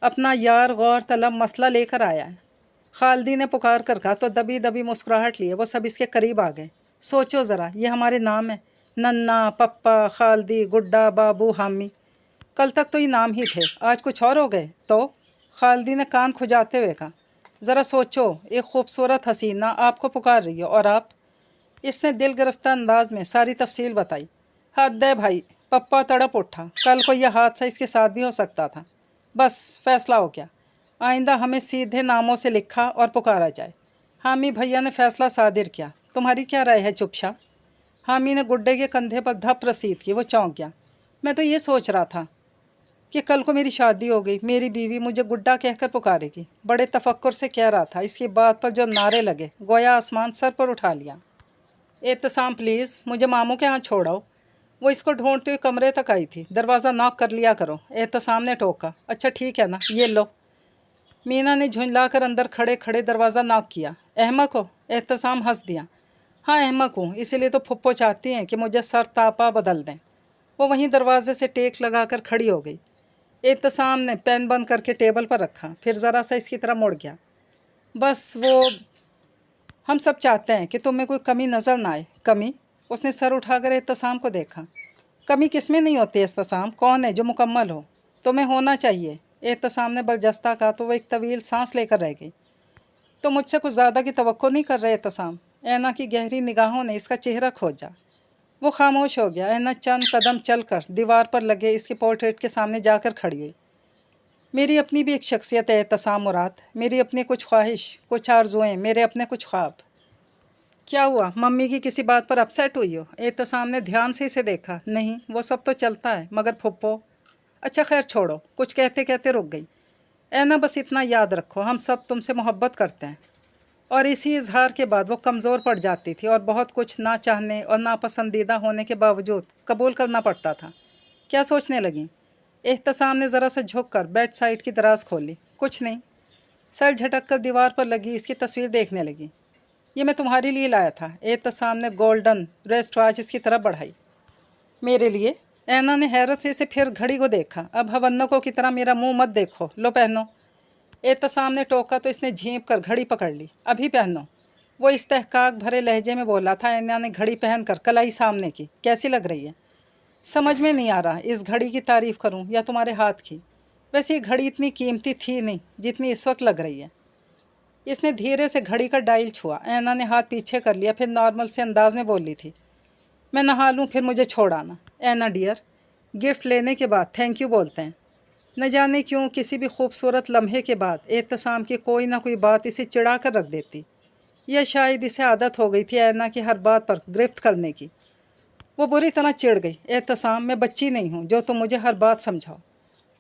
अपना यार गौर तलब मसला लेकर आया है। खालदी ने पुकार कर कहा तो दबी दबी मुस्कुराहट लिए वो सब इसके करीब आ गए। सोचो ज़रा, ये हमारे नाम है, नन्ना, पप्पा, खालदी, गुड्डा, बाबू, हामी। कल तक तो ये नाम ही थे, आज कुछ और हो गए। तो खालिदी ने कान खुजाते हुए कहा, ज़रा सोचो, एक खूबसूरत हसीना आपको पुकार रही है और आप। इसने दिल गिरफ्तार अंदाज में सारी तफसील बताई। हद है भाई, पप्पा तड़प उठा। कल को यह हादसा इसके साथ भी हो सकता था। बस फैसला हो गया, आइंदा हमें सीधे नामों से लिखा और पुकारा जाए। हामी भैया ने फैसला सादिर किया। तुम्हारी क्या राय है चुपशा? हामी ने गुड्डे के कंधे पर धप रसीद की। वो चौंक गया। मैं तो ये सोच रहा था कि कल को मेरी शादी हो गई, मेरी बीवी मुझे गुड्डा कहकर पुकारेगी। बड़े तफक्कुर से कह रहा था। इसकी बात पर जो नारे लगे, गोया आसमान सर पर उठा लिया। एहतसाम प्लीज़, मुझे मामू के यहाँ छोड़ाओ। वो इसको ढूंढते हुए कमरे तक आई थी। दरवाज़ा नॉक कर लिया करो, एहतसाम ने टोका। अच्छा ठीक है ना, ये लो। मीना ने झुंझलाकर अंदर खड़े खड़े दरवाज़ा नॉक किया। अहमक हो? एहतसाम हंस दिया। हाँ अहमक हूँ, इसीलिए तो फुप्पो चाहती हैं कि मुझे सर तापा बदल दें। वो वहीं दरवाजे से टेक लगाकर खड़ी हो गई। एहतसाम ने पेन बंद करके टेबल पर रखा, फिर ज़रा सा इसकी तरह मुड़ गया। बस वो, हम सब चाहते हैं कि तुम्हें कोई कमी नज़र ना आए। कमी? उसने सर उठाकर एहतसाम को देखा। कमी किसमें नहीं होती एहतसाम? कौन है जो मुकम्मल हो? तुम्हें होना चाहिए। एहतसाम ने बलजस्ता कहा तो वो एक तवील सांस लेकर रह गई। तो मुझसे कुछ ज़्यादा की तवक्को नहीं कर रहे एहतसाम? ऐना की गहरी निगाहों ने इसका चेहरा खोजा। वो खामोश हो गया। ऐना चंद कदम चलकर दीवार पर लगे इसके पोर्ट्रेट के सामने जाकर खड़ी हुई। मेरी अपनी भी एक शख्सियत है एहतसाम मुराद, मेरी अपनी कुछ ख्वाहिश, कुछ आरजुएँ, मेरे अपने कुछ ख्वाब। क्या हुआ, मम्मी की किसी बात पर अपसेट हुई हो? एहतसाम ने ध्यान से इसे देखा। नहीं, वो सब तो चलता है, मगर फुप्पो। अच्छा खैर छोड़ो, कुछ कहते कहते रुक गई। ऐना बस इतना याद रखो, हम सब तुमसे मोहब्बत करते हैं। और इसी इजहार के बाद वो कमज़ोर पड़ जाती थी और बहुत कुछ ना चाहने और नापसंदीदा होने के बावजूद कबूल करना पड़ता था। क्या सोचने लगी? एहतसाम ने ज़रा सा झुक कर बेड साइड की दराज खोली। कुछ नहीं। सर झटक कर दीवार पर लगी इसकी तस्वीर देखने लगी। ये मैं तुम्हारे लिए लाया था। एहतसाम ने गोल्डन रेस्ट वॉच इसकी तरफ बढ़ाई। मेरे लिए? ऐना ने हैरत से इसे फिर घड़ी को देखा। अब हवन्नों की तरह मेरा मुंह मत देखो, लो पहनो। एहतसाम ने टोका तो इसने झींप कर घड़ी पकड़ ली। अभी पहनो। वो इस्तेहकाक भरे लहजे में बोला था। ऐना ने घड़ी पहनकर कलाई सामने की। कैसी लग रही है? समझ में नहीं आ रहा इस घड़ी की तारीफ़ करूं या तुम्हारे हाथ की। वैसे ये घड़ी इतनी कीमती थी नहीं जितनी इस वक्त लग रही है। इसने धीरे से घड़ी का डायल छुआ। ऐना ने हाथ पीछे कर लिया, फिर नॉर्मल से अंदाज में बोली थी, मैं नहा लूँ फिर मुझे छोड़ आना। ऐना डियर, गिफ्ट लेने के बाद थैंक यू बोलते हैं। न जाने क्यों किसी भी खूबसूरत लम्हे के बाद एहतसाम की कोई ना कोई बात इसे चिढ़ा कर रख देती, या शायद इसे आदत हो गई थी ऐना की हर बात पर गिरफ्त करने की। वो बुरी तरह चिढ़ गई। एहतसाम, मैं बच्ची नहीं हूँ जो तुम मुझे हर बात समझाओ,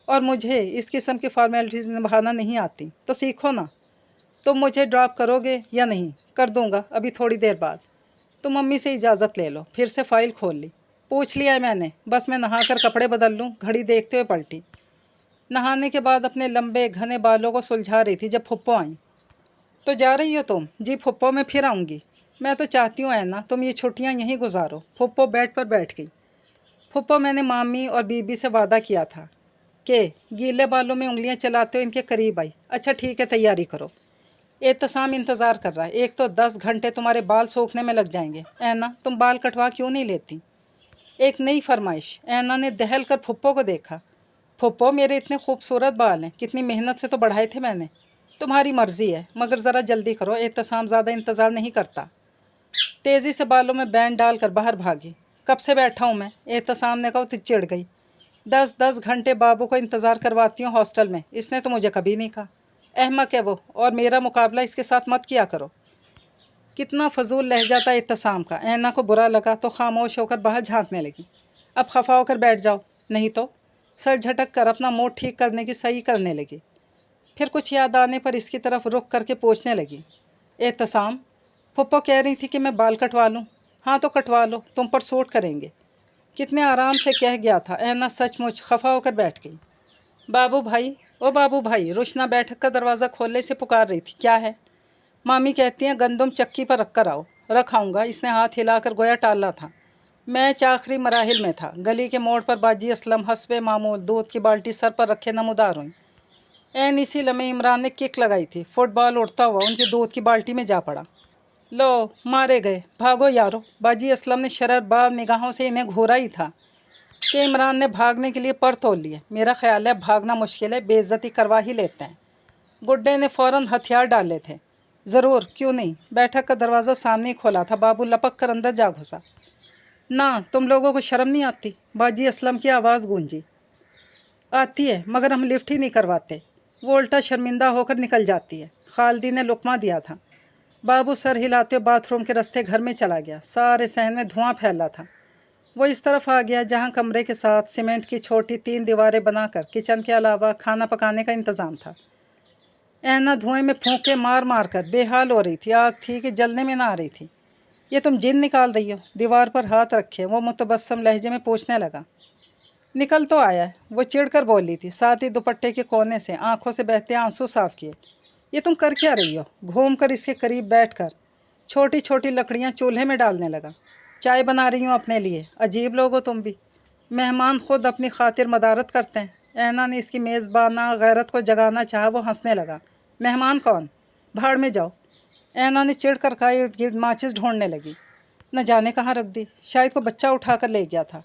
और मुझे इस किस्म की फॉर्मेलिटीज़ निभाना नहीं आती, तो सीखो ना। तुम मुझे ड्रॉप करोगे या नहीं? कर दूँगा अभी थोड़ी देर बाद। तुम मम्मी से इजाज़त ले लो। फिर से फ़ाइल खोल ली। पूछ लिया है मैंने, बस मैं नहा कर कपड़े बदल लूँ। घड़ी देखते हुए पलटी। नहाने के बाद अपने लंबे घने बालों को सुलझा रही थी जब फुप्पो आई। तो जा रही हो तुम? जी फुप्पो, मैं फिर आऊँगी। मैं तो चाहती हूँ ऐना तुम ये छुट्टियाँ यहीं गुजारो। फुप्पो बेड पर बैठ गई। फुप्पो, मैंने मामी और बीबी से वादा किया था कि गीले बालों में उंगलियां चलाते हुए इनके करीब आई। अच्छा ठीक है, तैयारी करो। एहतसाम इंतज़ार कर रहा है। एक तो 10 घंटे तुम्हारे बाल सूखने में लग जाएंगे। ऐना, तुम बाल कटवा क्यों नहीं लेती? एक नई फरमाइश। ऐना ने दहल कर फुप्पो को देखा। फुप्पो, मेरे इतने खूबसूरत बाल हैं, कितनी मेहनत से तो बढ़ाए थे मैंने। तुम्हारी मर्ज़ी है, मगर ज़रा जल्दी करो। एहतसाम ज़्यादा इंतज़ार नहीं करता। तेज़ी से बालों में बैंड डालकर बाहर भागी। कब से बैठा हूँ मैं? एहतसाम ने कहा तो चिढ़ गई। 10-10 घंटे बाबू को इंतज़ार करवाती हूँ हॉस्टल में, इसने तो मुझे कभी नहीं कहा। अहमक है वो, और मेरा मुकाबला इसके साथ मत किया करो। कितना फजूल लहजा था एहतसाम का। ऐना को बुरा लगा तो खामोश होकर बाहर झांकने लगी। अब खफा होकर बैठ जाओ, नहीं तो। सर झटक कर अपना मूड ठीक करने की सही करने लगी। फिर कुछ याद आने पर इसकी तरफ रुख करके पूछने लगी, एहतसाम, फुप्पो कह रही थी कि मैं बाल कटवा लूँ। हाँ तो कटवा लो, तुम पर सूट करेंगे। कितने आराम से कह गया था। ऐना सचमुच खफा होकर बैठ गई। बाबू भाई, ओ बाबू भाई, रुशना बैठक का दरवाज़ा खोलने से पुकार रही थी। क्या है? मामी कहती हैं गंदम चक्की पर रख कर आओ। रखाऊँगा। इसने हाथ हिलाकर गोया टाला था। मैच आखिरी मराहिल में था। गली के मोड़ पर बाजी असलम हस्बे मामूल दूध की बाल्टी सर पर रखे नमूदार हुई। एन इसी लम्हे इमरान ने किक लगाई थी। फुटबॉल उड़ता हुआ उनकी दूध की बाल्टी में जा पड़ा। लो, मारे गए, भागो यारो। बाजी असलम ने शररबाज निगाहों से इन्हें घूरा ही था। کہ عمران نے بھاگنے کے لیے پر تول لیے۔ میرا خیال ہے بھاگنا مشکل ہے، بے عزتی کروا ہی لیتے ہیں۔ گڈے نے فوراً ہتھیار ڈالے تھے۔ ضرور، کیوں نہیں؟ بیٹھک کا دروازہ سامنے ہی کھولا تھا۔ بابو لپک کر اندر جا گھسا۔ نہ، تم لوگوں کو شرم نہیں آتی؟ باجی اسلم کی آواز گونجی۔ آتی ہے، مگر ہم لفٹ ہی نہیں کرواتے۔ وہ الٹا شرمندہ ہو کر نکل جاتی ہے۔ خالدی نے لقمہ دیا تھا۔ بابو سر ہلاتے باتھ روم کے راستے گھر میں چلا گیا۔ سارے صحن میں دھواں پھیلا تھا۔ وہ اس طرف آ گیا جہاں کمرے کے ساتھ سیمنٹ کی چھوٹی 3 دیواریں بنا کر کچن کے علاوہ کھانا پکانے کا انتظام تھا۔ اینا دھوئیں میں پھونکے مار مار کر بے حال ہو رہی تھی۔ آگ تھی کہ جلنے میں نہ آ رہی تھی۔ یہ تم جن نکال رہی ہو؟ دیوار پر ہاتھ رکھے وہ متبسم لہجے میں پوچھنے لگا۔ نکل تو آیا ہے، وہ چڑ کر بولی تھی، ساتھ ہی دوپٹے کے کونے سے آنکھوں سے بہتے آنسو صاف کیے۔ یہ تم کر کیا رہی ہو؟ گھوم کر اس کے قریب بیٹھ کر چھوٹی چھوٹی لکڑیاں چولہے میں ڈالنے لگا۔ چائے بنا رہی ہوں اپنے لیے۔ عجیب لوگ ہو تم بھی، مہمان خود اپنی خاطر مدارت کرتے ہیں۔ اینا نے اس کی میزبانہ غیرت کو جگانا چاہا۔ وہ ہنسنے لگا۔ مہمان کون؟ بھاڑ میں جاؤ۔ اینا نے چڑ کر کہا۔ ارد گرد ماچس ڈھونڈنے لگی۔ نہ جانے کہاں رکھ دی، شاید کو بچہ اٹھا کر لے گیا تھا۔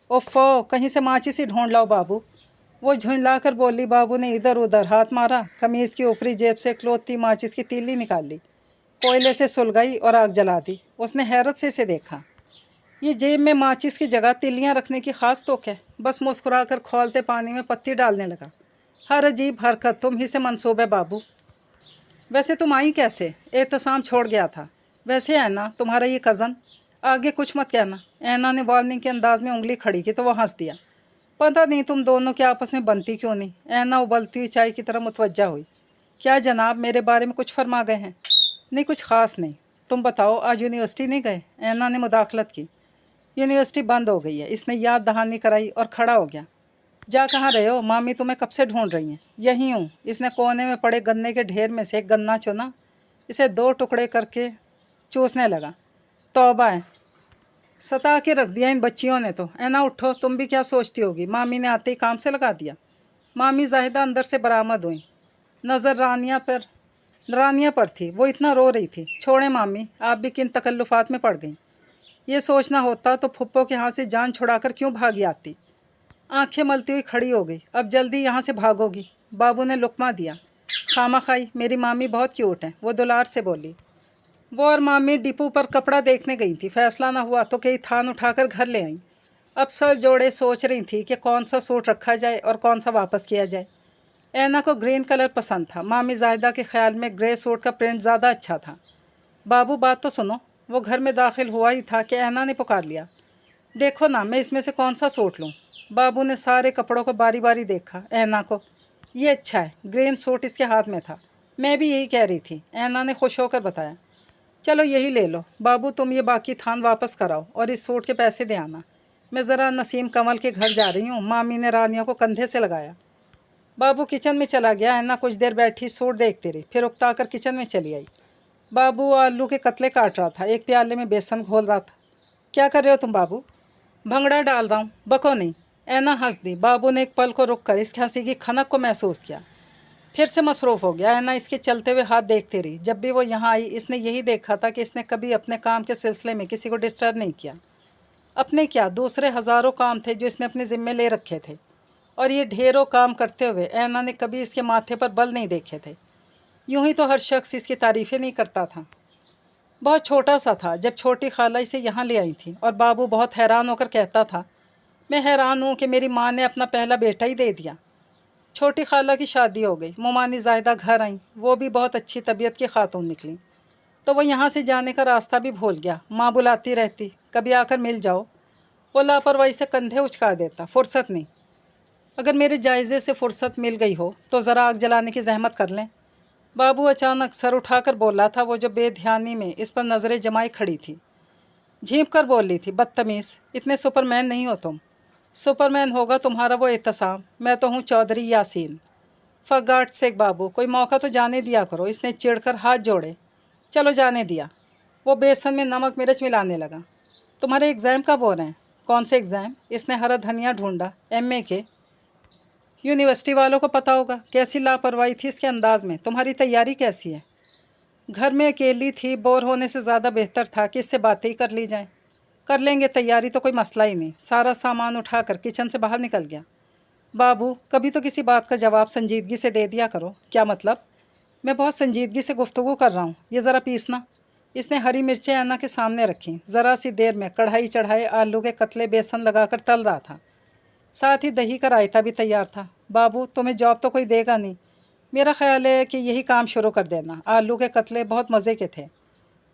اوفو، کہیں سے ماچس ہی ڈھونڈ لاؤ بابو، وہ جھنجلا کر بولی۔ بابو نے ادھر ادھر ہاتھ مارا، قمیض کی اوپری جیب سے اکلوتی ماچس کی تیلی نکال لی، کوئلے سے سلگائی اور آگ جلا دی۔ اس نے حیرت سے اسے دیکھا۔ یہ جیب میں ماچس کی جگہ تیلیاں رکھنے کی خاص توک ہے؟ بس مسکرا کر کھولتے پانی میں پتی ڈالنے لگا۔ ہر عجیب حرکت تم ہی سے منسوب ہے بابو۔ ویسے تم آئی کیسے؟ اعتصام چھوڑ گیا تھا۔ ویسے اینا، تمہارا یہ کزن، آگے کچھ مت کہنا۔ اینا نے وارننگ کے انداز میں انگلی کھڑی کی تو وہ ہنس دیا۔ پتہ نہیں تم دونوں کے آپس میں بنتی کیوں نہیں؟ اینا ابلتی ہوئی چائے کی طرح متوجہ ہوئی۔ کیا جناب میرے بارے میں کچھ فرما گئے ہیں؟ نہیں، کچھ خاص نہیں۔ تم بتاؤ، آج یونیورسٹی نہیں گئے؟ اینا نے مداخلت کی۔ یونیورسٹی بند ہو گئی ہے، اس نے یاد دہانی کرائی اور کھڑا ہو گیا۔ جا کہاں رہے ہو؟ مامی تمہیں کب سے ڈھونڈ رہی ہیں۔ یہیں ہوں۔ اس نے کونے میں پڑے گنے کے ڈھیر میں سے ایک گنا چنا، اسے 2 ٹکڑے کر کے چوسنے لگا۔ توبہ ہے، ستا کے رکھ دیا ان بچیوں نے تو۔ اینا اٹھو، تم بھی کیا سوچتی ہوگی؟ مامی نے آتے ہی کام سے لگا دیا۔ مامی زاہدہ اندر سے برآمد ہوئیں۔ نظر رانیہ پر تھی، وہ اتنا رو رہی تھی۔ چھوڑیں مامی، آپ بھی کن تکلفات میں پڑ گئیں۔ یہ سوچنا ہوتا تو پھپھو کے ہاں سے جان چھڑا کر کیوں بھاگی آتی۔ آنکھیں ملتی ہوئی کھڑی ہو گئی۔ اب جلدی یہاں سے بھاگو گی؟ بابو نے لقمہ دیا۔ خامہ خائی، میری مامی بہت کیوٹ ہیں، وہ دلار سے بولی۔ وہ اور مامی ڈپو پر کپڑا دیکھنے گئی تھی، فیصلہ نہ ہوا تو کئی تھان اٹھا کر گھر لے آئیں۔ اب سر جوڑے سوچ رہی تھی کہ کون سا سوٹ رکھا جائے اور کون سا واپس کیا جائے۔ اینا کو گرین کلر پسند تھا، مامی زاہدہ کے خیال میں گرے سوٹ کا پرنٹ زیادہ اچھا تھا۔ بابو بات تو سنو۔ وہ گھر میں داخل ہوا ہی تھا کہ اینا نے پکار لیا۔ دیکھو نا، میں اس میں سے کون سا سوٹ لوں؟ بابو نے سارے کپڑوں کو باری باری دیکھا۔ اینا کو یہ اچھا ہے، گرین سوٹ اس کے ہاتھ میں تھا۔ میں بھی یہی کہہ رہی تھی، اینا نے خوش ہو کر بتایا۔ چلو یہی لے لو۔ بابو تم یہ باقی تھان واپس کراؤ اور اس سوٹ کے پیسے دے آنا۔ میں ذرا نسیم کنول کے گھر جا رہی ہوں۔ مامی نے رانیہ کو کندھے سے لگایا۔ بابو کچن میں چلا گیا۔ اینا کچھ دیر بیٹھی سوٹ دیکھتی رہی، پھر اکتا کر کچن میں چلی آئی۔ بابو آلو کے قتلے کاٹ رہا تھا، ایک پیالے میں بیسن گھول رہا تھا۔ کیا کر رہے ہو تم بابو؟ بھنگڑا ڈال رہا ہوں، بکو نہیں۔ اینا ہنس دی۔ بابو نے ایک پل کو رک کر اس کی ہنسی کی کھنک کو محسوس کیا، پھر سے مصروف ہو گیا۔ اینا اس کے چلتے ہوئے ہاتھ دیکھتی رہی۔ جب بھی وہ یہاں آئی اس نے یہی دیکھا تھا کہ اس نے کبھی اپنے کام کے سلسلے میں کسی کو ڈسٹرب نہیں کیا۔ اپنے کیا، دوسرے ہزاروں کام تھے جو اس نے اپنے ذمے لے رکھے تھے، اور یہ ڈھیروں کام کرتے ہوئے اینا نے کبھی اس کے ماتھے پر بل نہیں دیکھے تھے۔ یوں ہی تو ہر شخص اس کی تعریفیں نہیں کرتا تھا۔ بہت چھوٹا سا تھا جب چھوٹی خالہ اسے یہاں لے آئی تھی، اور بابو بہت حیران ہو کر کہتا تھا، میں حیران ہوں کہ میری ماں نے اپنا پہلا بیٹا ہی دے دیا۔ چھوٹی خالہ کی شادی ہو گئی، ممانی زاہدہ گھر آئیں، وہ بھی بہت اچھی طبیعت کی خاتون نکلیں، تو وہ یہاں سے جانے کا راستہ بھی بھول گیا۔ ماں بلاتی رہتی، کبھی آ کر مل جاؤ۔ وہ لاپرواہی سے کندھے اچکا دیتا، فرصت نہیں۔ اگر میرے جائزے سے فرصت مل گئی ہو تو ذرا آگ جلانے کی زحمت کر لیں۔ بابو اچانک سر اٹھا کر بولا تھا، وہ جو بے دھیانی میں اس پر نظریں جمائے کھڑی تھی۔ جھینپ کر بول رہی تھی، بدتمیز، اتنے سپرمین نہیں ہو تم۔ سپرمین ہوگا تمہارا وہ اعتصام، میں تو ہوں چودھری یاسین۔ فار گاڈ سیک بابو، کوئی موقع تو جانے دیا کرو۔ اس نے چڑھ کر ہاتھ جوڑے۔ چلو جانے دیا۔ وہ بیسن میں نمک مرچ ملانے لگا۔ تمہارے ایگزام کب ہو رہے ہیں؟ کون سے ایگزام؟ اس نے ہرا دھنیا ڈھونڈا۔ ایم اے کے۔ یونیورسٹی والوں کو پتہ ہوگا۔ کیسی لاپرواہی تھی اس کے انداز میں۔ تمہاری تیاری کیسی ہے؟ گھر میں اکیلی تھی، بور ہونے سے زیادہ بہتر تھا کہ اس سے باتیں ہی کر لی جائیں۔ कर लेंगे तैयारी, तो कोई मसला ही नहीं। सारा सामान उठाकर किचन से बाहर निकल गया। बाबू, कभी तो किसी बात का जवाब संजीदगी से दे दिया करो। क्या मतलब? मैं बहुत संजीदगी से गुफ्तगू कर रहा हूँ, ये ज़रा पीसना। इसने हरी मिर्चें ऐना के सामने रखीं। ज़रा सी देर में कढ़ाई चढ़ाए आलू के कतले बेसन लगाकर तल रहा था। साथ ही दही का रायता भी तैयार था। बाबू, तुम्हें जॉब तो कोई देगा नहीं, मेरा ख्याल है कि यही काम शुरू कर देना। आलू के कतले बहुत मज़े के थे,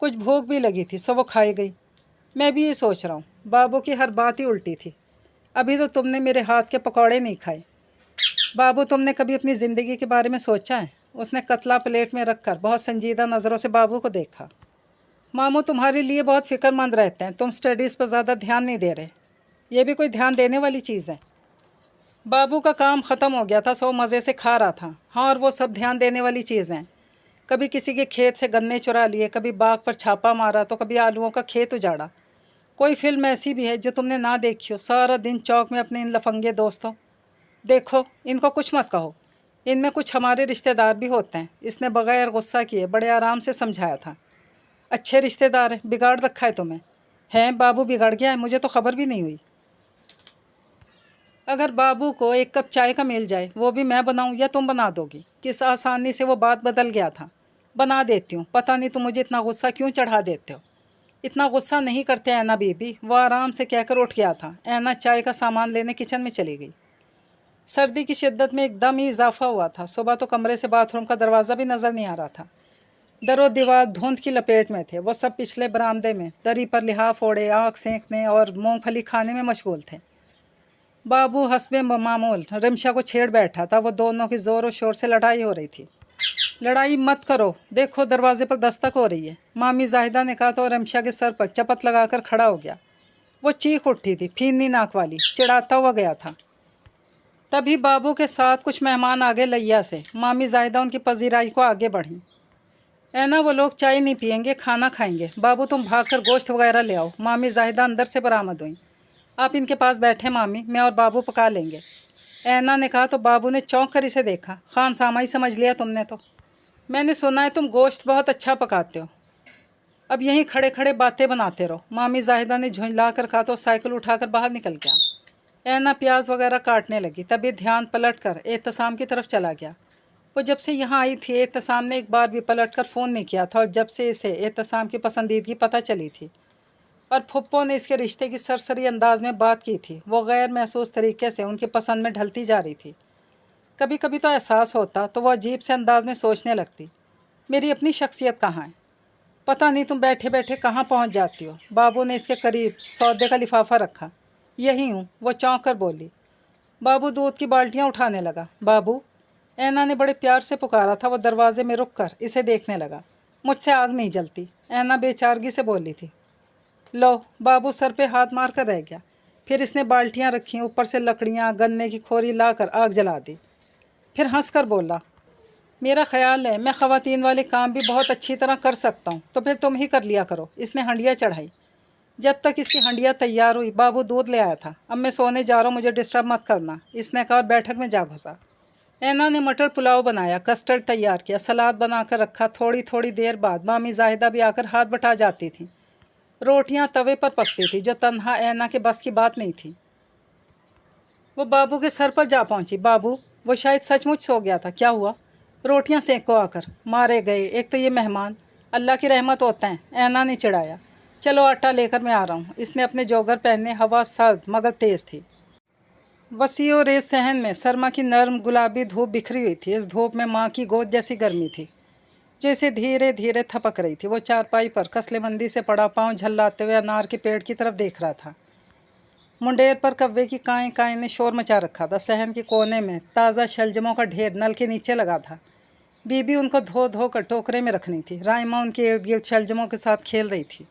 कुछ भूख भी लगी थी, सो वो खाई गई। मैं भी ये सोच रहा हूँ। बाबू की हर बात ही उल्टी थी। अभी तो तुमने मेरे हाथ के पकौड़े नहीं खाए। बाबू, तुमने कभी अपनी ज़िंदगी के बारे में सोचा है? उसने कतला प्लेट में रखकर बहुत संजीदा नज़रों से बाबू को देखा। मामू तुम्हारे लिए बहुत फ़िक्रमंद रहते हैं, तुम स्टडीज़ पर ज़्यादा ध्यान नहीं दे रहे। ये भी कोई ध्यान देने वाली चीज़ है? बाबू का काम ख़त्म हो गया था, सो मज़े से खा रहा था। हाँ, और वो सब ध्यान देने वाली चीज़ हैं। कभी किसी के खेत से गन्ने चुरा लिए, कभी बाग पर छापा मारा, तो कभी आलूओं का खेत उजाड़ा। कोई फिल्म ऐसी भी है जो तुमने ना देखी हो? सारा दिन चौक में अपने इन लफंगे दोस्तों। देखो, इनको कुछ मत कहो, इनमें कुछ हमारे रिश्तेदार भी होते हैं। इसने बग़ैर गुस्सा किए बड़े आराम से समझाया था। अच्छे रिश्तेदार हैं, बिगाड़ रखा है तुम्हें। हैं बाबू, बिगड़ गया है, मुझे तो खबर भी नहीं हुई। अगर बाबू को एक कप चाय का मिल जाए, वो भी मैं बनाऊं या तुम बना दोगी? किस आसानी से वो बात बदल गया था। बना देती हूँ। पता नहीं तुम मुझे इतना गुस्सा क्यों चढ़ा देते हो। इतना गुस्सा नहीं करते ऐना बीबी, वो आराम से कहकर उठ गया था। ऐना चाय का सामान लेने किचन में चली गई। सर्दी की शिद्दत में एकदम ही इजाफा हुआ था। सुबह तो कमरे से बाथरूम का दरवाज़ा भी नज़र नहीं आ रहा था। दरो दीवार धुंध की लपेट में थे। वो सब पिछले बरामदे में दरी पर लिहाफ ओढ़े आँख सेंकने और मूंगफली खाने में मशगूल थे। बाबू हस्बे मामूल रिमशा को छेड़ बैठा था। वो दोनों की ज़ोर और शोर से लड़ाई हो रही थी। लड़ाई मत करो, देखो दरवाजे पर दस्तक हो रही है, मामी जाहिदा ने कहा तो रिमशा के सर पर चपत लगाकर खड़ा हो गया। वो चीख उठी थी, फीनी नाक वाली, चिढ़ाता हुआ गया था। तभी बाबू के साथ कुछ मेहमान आगे लैया से। मामी जाहिदा उनकी पजीराई को आगे बढ़ी। ऐना, वो लोग चाय नहीं पियेंगे, खाना खाएंगे। बाबू, तुम भागकर गोश्त वगैरह ले आओ। मामी जाहिदा अंदर से बरामद हुई। आप इनके पास बैठे मामी, मैं और बाबू पका लेंगे, ऐना ने कहा तो बाबू ने चौंक कर इसे देखा। खान सामा ही समझ लिया तुमने तो। मैंने सुना है तुम गोश्त बहुत अच्छा पकाते हो, अब यहीं खड़े खड़े बातें बनाते रहो। मामी जाहिदा ने झुंझला कर कहा तो साइकिल उठाकर बाहर निकल गया। ऐना प्याज वगैरह काटने लगी। तभी ध्यान पलट कर एहतसाम की तरफ चला गया। वो जब से यहाँ आई थी, एहतसाम ने एक बार भी पलट कर फ़ोन नहीं किया था। और जब से इसे एहतसाम की पसंदीदगी पता चली थी और फुप्पो ने इसके रिश्ते की सरसरी अंदाज में बात की थी, वो गैर महसूस तरीके से उनकी पसंद में ढलती जा रही थी। कभी कभी तो एहसास होता तो वो अजीब से अंदाज में सोचने लगती, मेरी अपनी शख्सियत कहाँ है? पता नहीं तुम बैठे बैठे कहाँ पहुँच जाती हो। बाबू ने इसके करीब सौदे का लिफाफा रखा। यही हूँ, वो चौंक कर बोली। बाबू दूध की बाल्टियाँ उठाने लगा। बाबू, ऐना ने बड़े प्यार से पुकारा था। वो दरवाजे में रुक कर इसे देखने लगा। मुझसे आग नहीं जलती, ऐना बेचारगी से बोली थी। लो, बाबू सर पे हाथ मार कर रह गया। फिर इसने बाल्टियाँ रखीं, ऊपर से लकड़ियाँ गन्ने की खोरी लाकर आग जला दी। फिर हंस कर बोला, मेरा ख्याल है मैं ख़वातीन वाले काम भी बहुत अच्छी तरह कर सकता हूँ, तो फिर तुम ही कर लिया करो। इसने हंडिया चढ़ाई। जब तक इसकी हंडिया तैयार हुई, बाबू दूध ले आया था। अब मैं सोने जा रहा हूँ, मुझे डिस्टर्ब मत करना, इसने कहा और बैठक में जा घुसा। ऐना ने मटर पुलाव बनाया, कस्टर्ड तैयार किया, सलाद बनाकर रखा। थोड़ी थोड़ी देर बाद मामी जाहिदा भी आकर हाथ बटा जाती थी। रोटियां तवे पर पकती थी, जो तन्हा ऐना के बस की बात नहीं थी। वो बाबू के सर पर जा पहुंची। बाबू, वो शायद सचमुच सो गया था। क्या हुआ? रोटियां सेंको आकर। मारे गए, एक तो ये मेहमान, अल्लाह की रहमत होता है, ऐना ने चिढ़ाया। चलो आटा लेकर मैं आ रहा हूँ। इसने अपने जोगर पहने। हवा सर्द मगर तेज़ थी। वसी और रेत सहन में सरमा की नर्म गुलाबी धूप बिखरी हुई थी। इस धूप में माँ की गोद जैसी गर्मी थी जो इसे धीरे धीरे थपक रही थी। वो चारपाई पर कसलेमंदी से पड़ा पाँव झल्लाते हुए अनार के पेड़ की तरफ देख रहा था। मुंडेर पर कव्वे की काएं काएं ने शोर मचा रखा था। सहन के कोने में ताज़ा शलजमों का ढेर नल के नीचे लगा था। बीबी उनको धो धो कर टोकरे में रखनी थी। राइमा उनके इर्द गिर्द शलजमों के साथ खेल रही थी।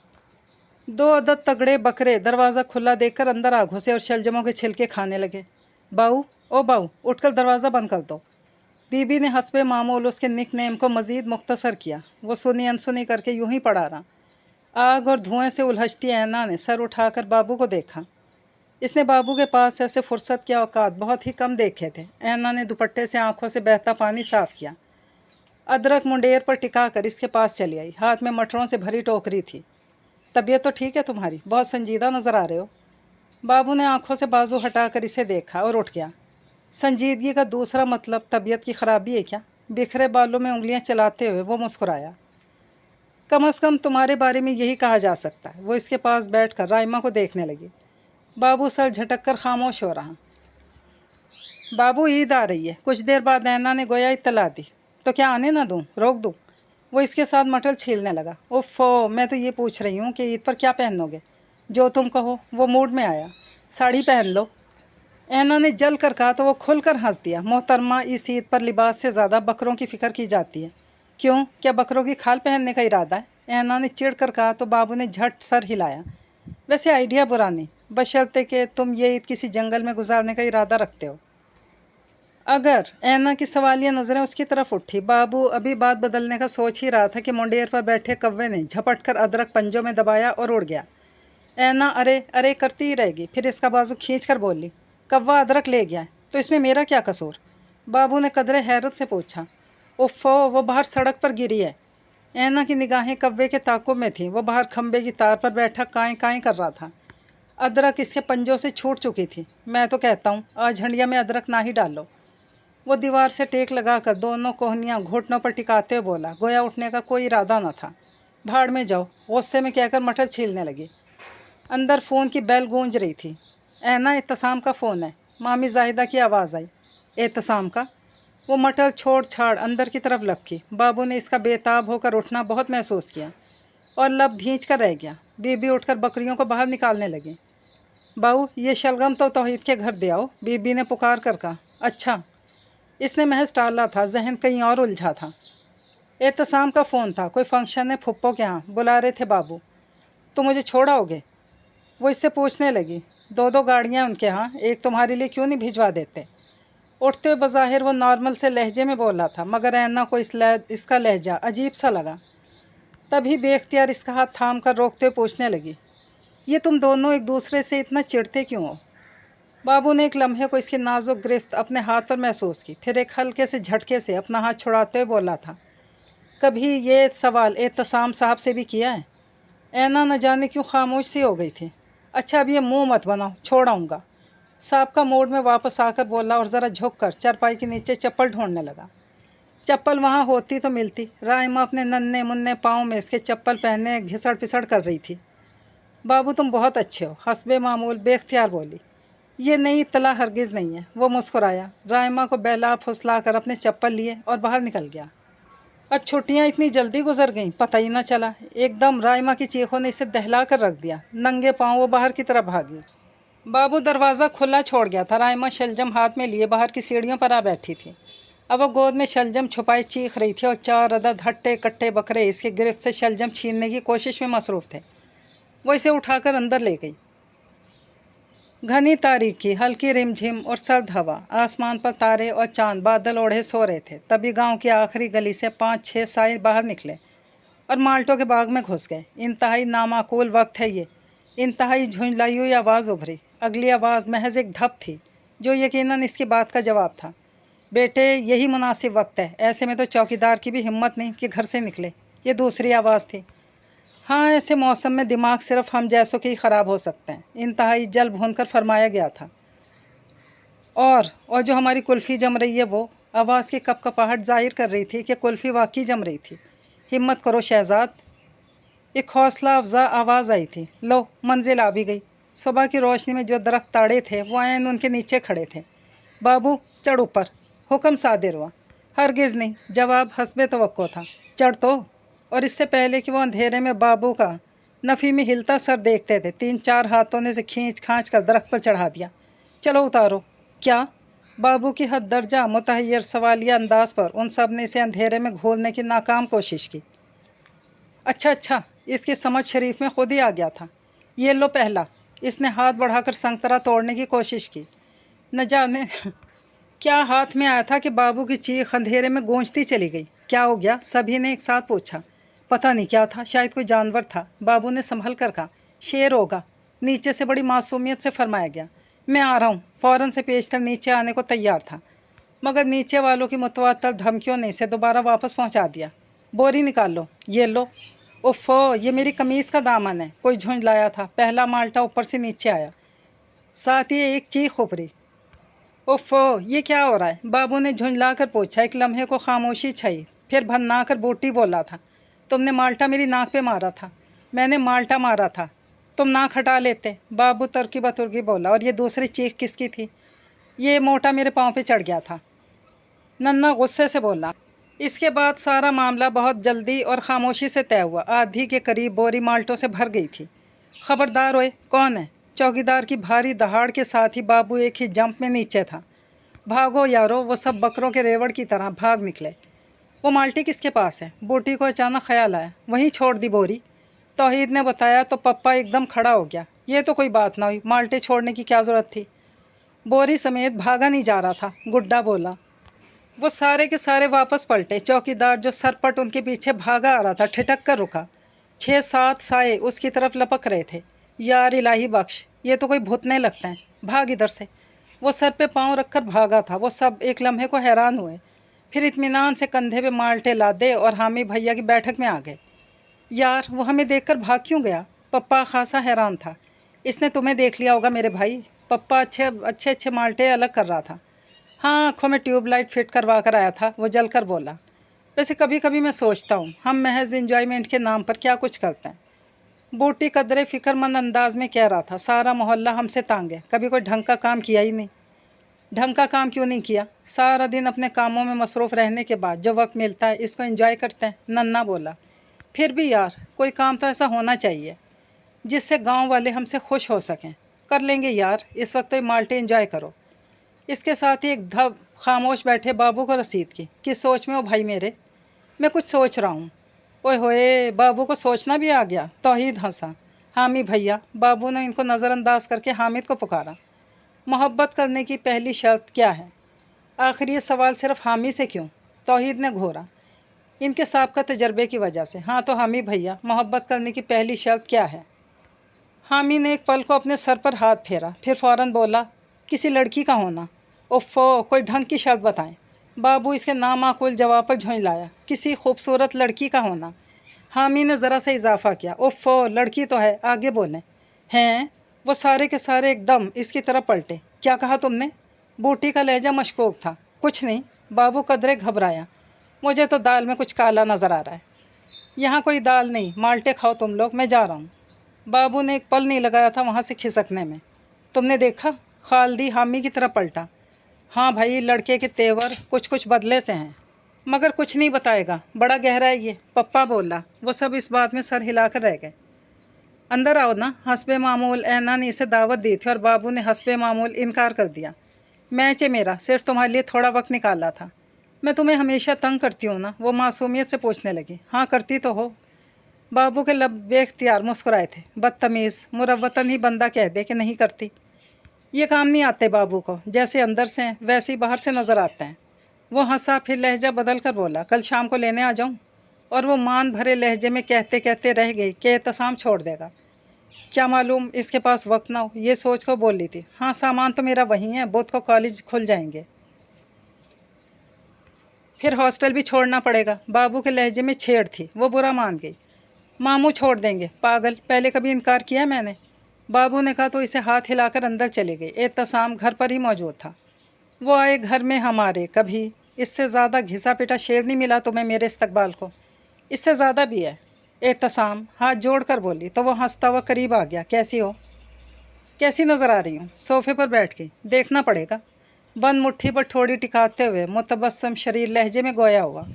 2 अदद तगड़े बकरे दरवाज़ा खुला देखकर अंदर आ घुसे और शलजमों के छिलके खाने लगे। बाऊ, ओ बाऊ, उठकर दरवाज़ा बंद कर दो। बीबी ने हस्बे मामूल उसके निक नेम को मज़ीद मुख्तसर किया। वो सुनी अनसुनी करके यूं ही पड़ा रहा। आग और धुएं से उलझती ऐना ने सर उठाकर बाबू को देखा। इसने बाबू के पास ऐसे फुर्सत के औकात बहुत ही कम देखे थे। ऐना ने दुपट्टे से आंखों से बहता पानी साफ किया। अदरक मुंडेर पर टिका कर इसके पास चली आई। हाथ में मटरों से भरी टोकरी थी। तबीयत तो ठीक है तुम्हारी, बहुत संजीदा नज़र आ रहे हो। बाबू ने आंखों से बाजू हटाकर इसे देखा और उठ गया। संजीदगी का दूसरा मतलब तबीयत की खराबी है क्या? बिखरे बालों में उंगलियां चलाते हुए वो मुस्कुराया। कम अज़ कम तुम्हारे बारे में यही कहा जा सकता है। वो इसके पास बैठकर राइमा को देखने लगी। बाबू सर झटक कर खामोश हो रहा। बाबू ईद आ रही है। कुछ देर बाद नैना ने गोया इत्तला दी। तो क्या आने ना दूँ, रोक दूँ? वो इसके साथ मटल छीलने लगा। ओफ़ो, मैं तो ये पूछ रही हूँ कि ईद पर क्या पहनोगे? जो तुम कहो। वो मूड में आया। साड़ी पहन लो। ऐना ने जल कर कहा तो वो खुलकर हंस दिया। मोहतरमा, इस ईद पर लिबास से ज़्यादा बकरों की फ़िक्र की जाती है। क्यों, क्या बकरों की खाल पहनने का इरादा है? ऐना ने चिढ़ कर कहा तो बाबू ने झट सर हिलाया। वैसे आइडिया बुरा नहीं, बशर्ते कि तुम ये ईद किसी जंगल में गुजारने का इरादा रखते हो। अगर ऐना की सवालिया नज़रें उसकी तरफ उठी। बाबू अभी बात बदलने का सोच ही रहा था कि मुंडेर पर बैठे कव्वे ने झपट कर अदरक पंजों में दबाया और उड़ गया। ऐना अरे अरे करती ही रहेगी। फिर इसका बाजू खींच कर बोली, कव्वा अदरक ले गया है तो इसमें मेरा क्या कसूर? बाबू ने कदरे हैरत से पूछा। ओफ़ो, वो बाहर सड़क पर गिरी है। ऐना की निगाहें कव्वे के ताक़ुब में थीं। वो बाहर खंबे की तार पर बैठा काएँ काएँ कर रहा था। अदरक इसके पंजों से छूट चुकी थी। मैं तो कहता हूँ आज हंडिया में अदरक ना ही डालो। वो दीवार से टेक लगाकर दोनों कोहनियाँ घुटनों पर टिकाते हुए बोला। गोया उठने का कोई इरादा न था। भाड़ में जाओ, गुस्से में कहकर मटर छीलने लगी। अंदर फ़ोन की बेल गूंज रही थी। ऐना, एहतसाम का फ़ोन है। मामी जाहिदा की आवाज़ आई। एहतसाम का? वो मटर छोड़ छाड़ अंदर की तरफ लपकी। बाबू ने इसका बेताब होकर उठना बहुत महसूस किया और लब भींच कर रह गया। बीबी उठकर बकरियों को बाहर निकालने लगी। बाऊ, ये शलगम तो तौहीद के घर दे आओ, बीबी ने पुकार कर कहा। अच्छा। इसने महज टाला था, जहन कहीं और उलझा था। एहतसाम का फ़ोन था। कोई फंक्शन है फुप्पो के यहाँ, बुला रहे थे बाबू। तो मुझे छोड़ाओगे? वो इससे पूछने लगी। दो दो गाड़ियाँ उनके यहाँ, एक तुम्हारे लिए क्यों नहीं भिजवा देते? उठते हुए बज़ाहिर वो नॉर्मल से लहजे में बोल रहा था, मगर ऐना को इसका लहजा अजीब सा लगा। तभी बेख्तियार इसका हाथ थाम कर रोकते हुए पूछने लगी, ये तुम दोनों एक दूसरे से इतना चिढ़ते क्यों हो? बाबू ने एक लम्हे को इसकी नाजुक गिरफ्त अपने हाथ पर महसूस की। फिर एक हल्के से झटके से अपना हाथ छुड़ाते हुए बोला था, कभी ये सवाल एहतसाम साहब से भी किया है? ऐना न जाने क्यों खामोश सी हो गई थी। अच्छा, अब ये मुंह मत बनाओ, छोड़ आऊँगा। साहब का मूड में वापस आकर बोला और ज़रा झुक कर चारपाई के नीचे चप्पल ढूंढने लगा। चप्पल वहाँ होती तो मिलती। राइमा अपने नन्हे मुन्ने पाँव में इसके चप्पल पहनने घिसड़ पिसड़ कर रही थी। बाबू तुम बहुत अच्छे हो, हस्बे मामूल बेख्तियार बोली। ये नई इत्तला हरगिज़ नहीं है। वो मुस्कुराया, राइमा को बहला फुसला कर अपने चप्पल लिए और बाहर निकल गया। अब छुट्टियां इतनी जल्दी गुजर गईं, पता ही ना चला। एकदम राइमा की चीखों ने इसे दहला कर रख दिया। नंगे पाँव वो बाहर की तरफ भागी। बाबू दरवाज़ा खुला छोड़ गया था। राइमा शलजम हाथ में लिए बाहर की सीढ़ियों पर आ बैठी थी। अब वो गोद में शलजम छुपाए चीख रही थी और चार अदद हट्टे कट्टे बकरे इसके गिरफ्त से शलजम छीनने की कोशिश में मसरूफ़ थे। वो इसे उठाकर अंदर ले गई। घनी तारीकी, हल्की रिमझिम और सर्द हवा। आसमान पर तारे और चांद बादल ओढ़े सो रहे थे। तभी गांव की आखिरी गली से 5-6 साई बाहर निकले और माल्टों के बाग में घुस गए। इंतहाई नामाकूल वक्त है ये। इंतहाई झुंझलाई हुई आवाज़ उभरी। अगली आवाज़ महज एक धप थी जो यकीनन इसकी बात का जवाब था। बेटे, यही मुनासिब वक्त है। ऐसे में तो चौकीदार की भी हिम्मत नहीं कि घर से निकले। ये दूसरी आवाज़ थी। हाँ, ऐसे मौसम में दिमाग सिर्फ हम जैसों के ही ख़राब हो सकते हैं। इंतहाई जल भूनकर फरमाया गया था। और जो हमारी कुल्फ़ी जम रही है, वो आवाज़ की कपकपाहट जाहिर कर रही थी कि कुल्फ़ी वाकई जम रही थी। हिम्मत करो शहजाद। एक हौसला अफजा आवाज़ आई थी। लो, मंजिल आ भी गई। सुबह की रोशनी में जो दरख्त ताड़े थे वो ऐन उनके नीचे खड़े थे। बाबू, चढ़ ऊपर, हुक्म सादिर हुआ। हरगिज़ नहीं, जवाब हस्बे तवक्को था। चढ़ तो। और इससे पहले कि वो अंधेरे में बाबू का नफ़ी में हिलता सर देखते थे, 3-4 हाथों ने से खींच खांच कर दरख्त पर चढ़ा दिया। चलो उतारो। क्या? बाबू की हद दर्जा मुतहय्यर सवालिया अंदाज पर उन सब ने इसे अंधेरे में घोलने की नाकाम कोशिश की। अच्छा, इसकी समझ शरीफ में खुद ही आ गया था। ये लो पहला। इसने हाथ बढ़ाकर संतरा तोड़ने की कोशिश की। न जाने क्या हाथ में आया था कि बाबू की चीख अंधेरे में गूंजती चली गई। क्या हो गया? सभी ने एक साथ पूछा। पता नहीं क्या था, शायद कोई जानवर था। बाबू ने संभल कर कहा। शेर होगा। नीचे से बड़ी मासूमियत से फरमाया गया। मैं आ रहा हूँ। फ़ौरन से पेशतर नीचे आने को तैयार था, मगर नीचे वालों की मुतवातर धमकियों ने इसे दोबारा वापस पहुँचा दिया। बोरी निकाल लो। ये लो। ओफो, ये मेरी कमीज़ का दामन है। कोई झुंझलाया था। पहला माल्टा ऊपर से नीचे आया, साथ ही एक चीख उभरी। ओफो, ये क्या हो रहा है? बाबू ने झुंझला कर पूछा। एक लम्हे को खामोशी छाई, फिर भन्ना कर बूटी बोला था, तुमने माल्टा मेरी नाक पे मारा था। मैंने माल्टा मारा था, तुम नाक हटा लेते। बाबू तुर्की बतुर्की बोला। और ये दूसरी चीख किसकी थी? ये मोटा मेरे पाँव पे चढ़ गया था, नन्ना गुस्से से बोला। इसके बाद सारा मामला बहुत जल्दी और खामोशी से तय हुआ। आधी के करीब बोरी माल्टों से भर गई थी। खबरदार ओए, कौन है? चौकीदार की भारी दहाड़ के साथ ही बाबू एक ही जंप में नीचे था। भागो यारो, वो सब बकरों के रेवड़ की तरह भाग निकले। वो माल्टी किसके पास है? बूटी को अचानक ख्याल आया। वहीं छोड़ दी बोरी, तौहीद ने बताया तो पप्पा एकदम खड़ा हो गया। ये तो कोई बात ना हुई, माल्टे छोड़ने की क्या ज़रूरत थी? बोरी समेत भागा नहीं जा रहा था, गुड्डा बोला। वो सारे के सारे वापस पलटे। चौकीदार जो सरपट उनके पीछे भागा आ रहा था, ठिठक कर रुका। 6-7 साए उसकी तरफ लपक रहे थे। यार इलाही बख्श, ये तो कोई भूतने लगता है, भाग इधर से। वो सर पे पाँव रखकर भागा था। वो सब एक लम्हे को हैरान हुए, फिर इत्मीनान से कंधे पे माल्टे लादे और हामी भैया की बैठक में आ गए। यार, वो हमें देखकर भाग क्यों गया? पप्पा खासा हैरान था। इसने तुम्हें देख लिया होगा मेरे भाई। पप्पा अच्छे माल्टे अलग कर रहा था। हाँ, आँखों में ट्यूबलाइट फिट करवा कर आया था, वो जल कर बोला। वैसे कभी कभी मैं सोचता हूँ, हम महज इंजॉयमेंट के नाम पर क्या कुछ करते हैं। बूटी कदरे फ़िक्रमंद अंदाज में कह रहा था। सारा मोहल्ला हमसे तांग है, कभी कोई ढंग का काम किया ही नहीं। ढंग का काम क्यों नहीं किया? सारा दिन अपने कामों में मसरूफ़ रहने के बाद जो वक्त मिलता है, इसको एंजॉय करते हैं, नन्ना बोला। फिर भी यार, कोई काम तो ऐसा होना चाहिए जिससे गांव वाले हमसे खुश हो सकें। कर लेंगे यार, इस वक्त तो ये माल्टे एंजॉय करो। इसके साथ ही एक धब खामोश बैठे बाबू को रसीद की। किस सोच में हो भाई मेरे? मैं कुछ सोच रहा हूँ। ओए होए, बाबू को सोचना भी आ गया। तौहीद हंसा। हामी भैया, बाबू ने इनको नज़रअंदाज करके हामिद को पुकारा। मोहब्बत करने की पहली शर्त क्या है? आखिर ये सवाल सिर्फ हामी से क्यों? तौहीद ने घोरा। इनके साबका तजर्बे की वजह से। हाँ तो हामी भैया, मोहब्बत करने की पहली शर्त क्या है? हामी ने एक पल को अपने सर पर हाथ फेरा, फिर फ़ौरन बोला, किसी लड़की का होना। ओफ़ो, कोई ढंग की शर्त बताएं। बाबू इसके नामाकुल जवाब पर झुंझलाया। किसी खूबसूरत लड़की का होना। हामी ने ज़रा सा इजाफा किया। ओफ़ो, लड़की तो है, आगे बोलें। हैं? वो सारे के सारे एकदम इसकी तरफ पलटे। क्या कहा तुमने? बूटी का लहजा मशकूक था। कुछ नहीं, बाबू कदरे घबराया। मुझे तो दाल में कुछ काला नज़र आ रहा है। यहाँ कोई दाल नहीं, माल्टे खाओ तुम लोग, मैं जा रहा हूँ। बाबू ने एक पल नहीं लगाया था वहाँ से खिसकने में। तुमने देखा? खालदी हामी की तरफ पलटा। हाँ भाई, लड़के के तेवर कुछ कुछ बदले से हैं, मगर कुछ नहीं बताएगा, बड़ा गहरा है ये, पप्पा बोला। वो सब इस बात में सर हिलाकर रह गए। अंदर आओ ना। हस्बे मामूल ऐना ने इसे दावत दी थी और बाबू ने हस्बे मामूल इनकार कर दिया। मैच है मेरा, सिर्फ तुम्हारे लिए थोड़ा वक्त निकाला था। मैं तुम्हें हमेशा तंग करती हूँ ना? वो मासूमियत से पूछने लगी। हाँ करती तो हो। बाबू के लब बेख्तियार मुस्कुराए थे। बदतमीज़, मुरव्वतन ही बंदा कह दे कि नहीं करती। ये काम नहीं आते बाबू को, जैसे अंदर से हैं वैसे ही बाहर से नज़र आते हैं। वो हंसा, फिर लहजा बदल कर बोला, कल शाम को लेने आ जाऊँ? और वो मान भरे लहजे में कहते कहते रह गई कि एहतसाम छोड़ देगा। क्या मालूम इसके पास वक्त ना हो, ये सोच कर बोल ली थी। हाँ, सामान तो मेरा वहीं है, बुध को कॉलेज खुल जाएंगे, फिर हॉस्टल भी छोड़ना पड़ेगा। बाबू के लहजे में छेड़ थी। वो बुरा मान गई। मामू छोड़ देंगे, पागल, पहले कभी इनकार किया मैंने? बाबू ने कहा तो इसे हाथ हिलाकर अंदर चली गई। एहतसाम घर पर ही मौजूद था। वो आए घर में हमारे, कभी इससे ज़्यादा घिसा पिटा शेर नहीं मिला तुम्हें मेरे इस्तकबाल को। इससे ज़्यादा भी है। एहतसाम हाथ जोड़ कर बोली तो वो हंसता हुआ करीब आ गया। कैसी हो? कैसी नज़र आ रही हूँ? सोफे पर बैठ गई। देखना पड़ेगा। बंद मुट्ठी पर थोड़ी टिकाते हुए मुतबस्सम शरीर लहजे में गोया हुआ।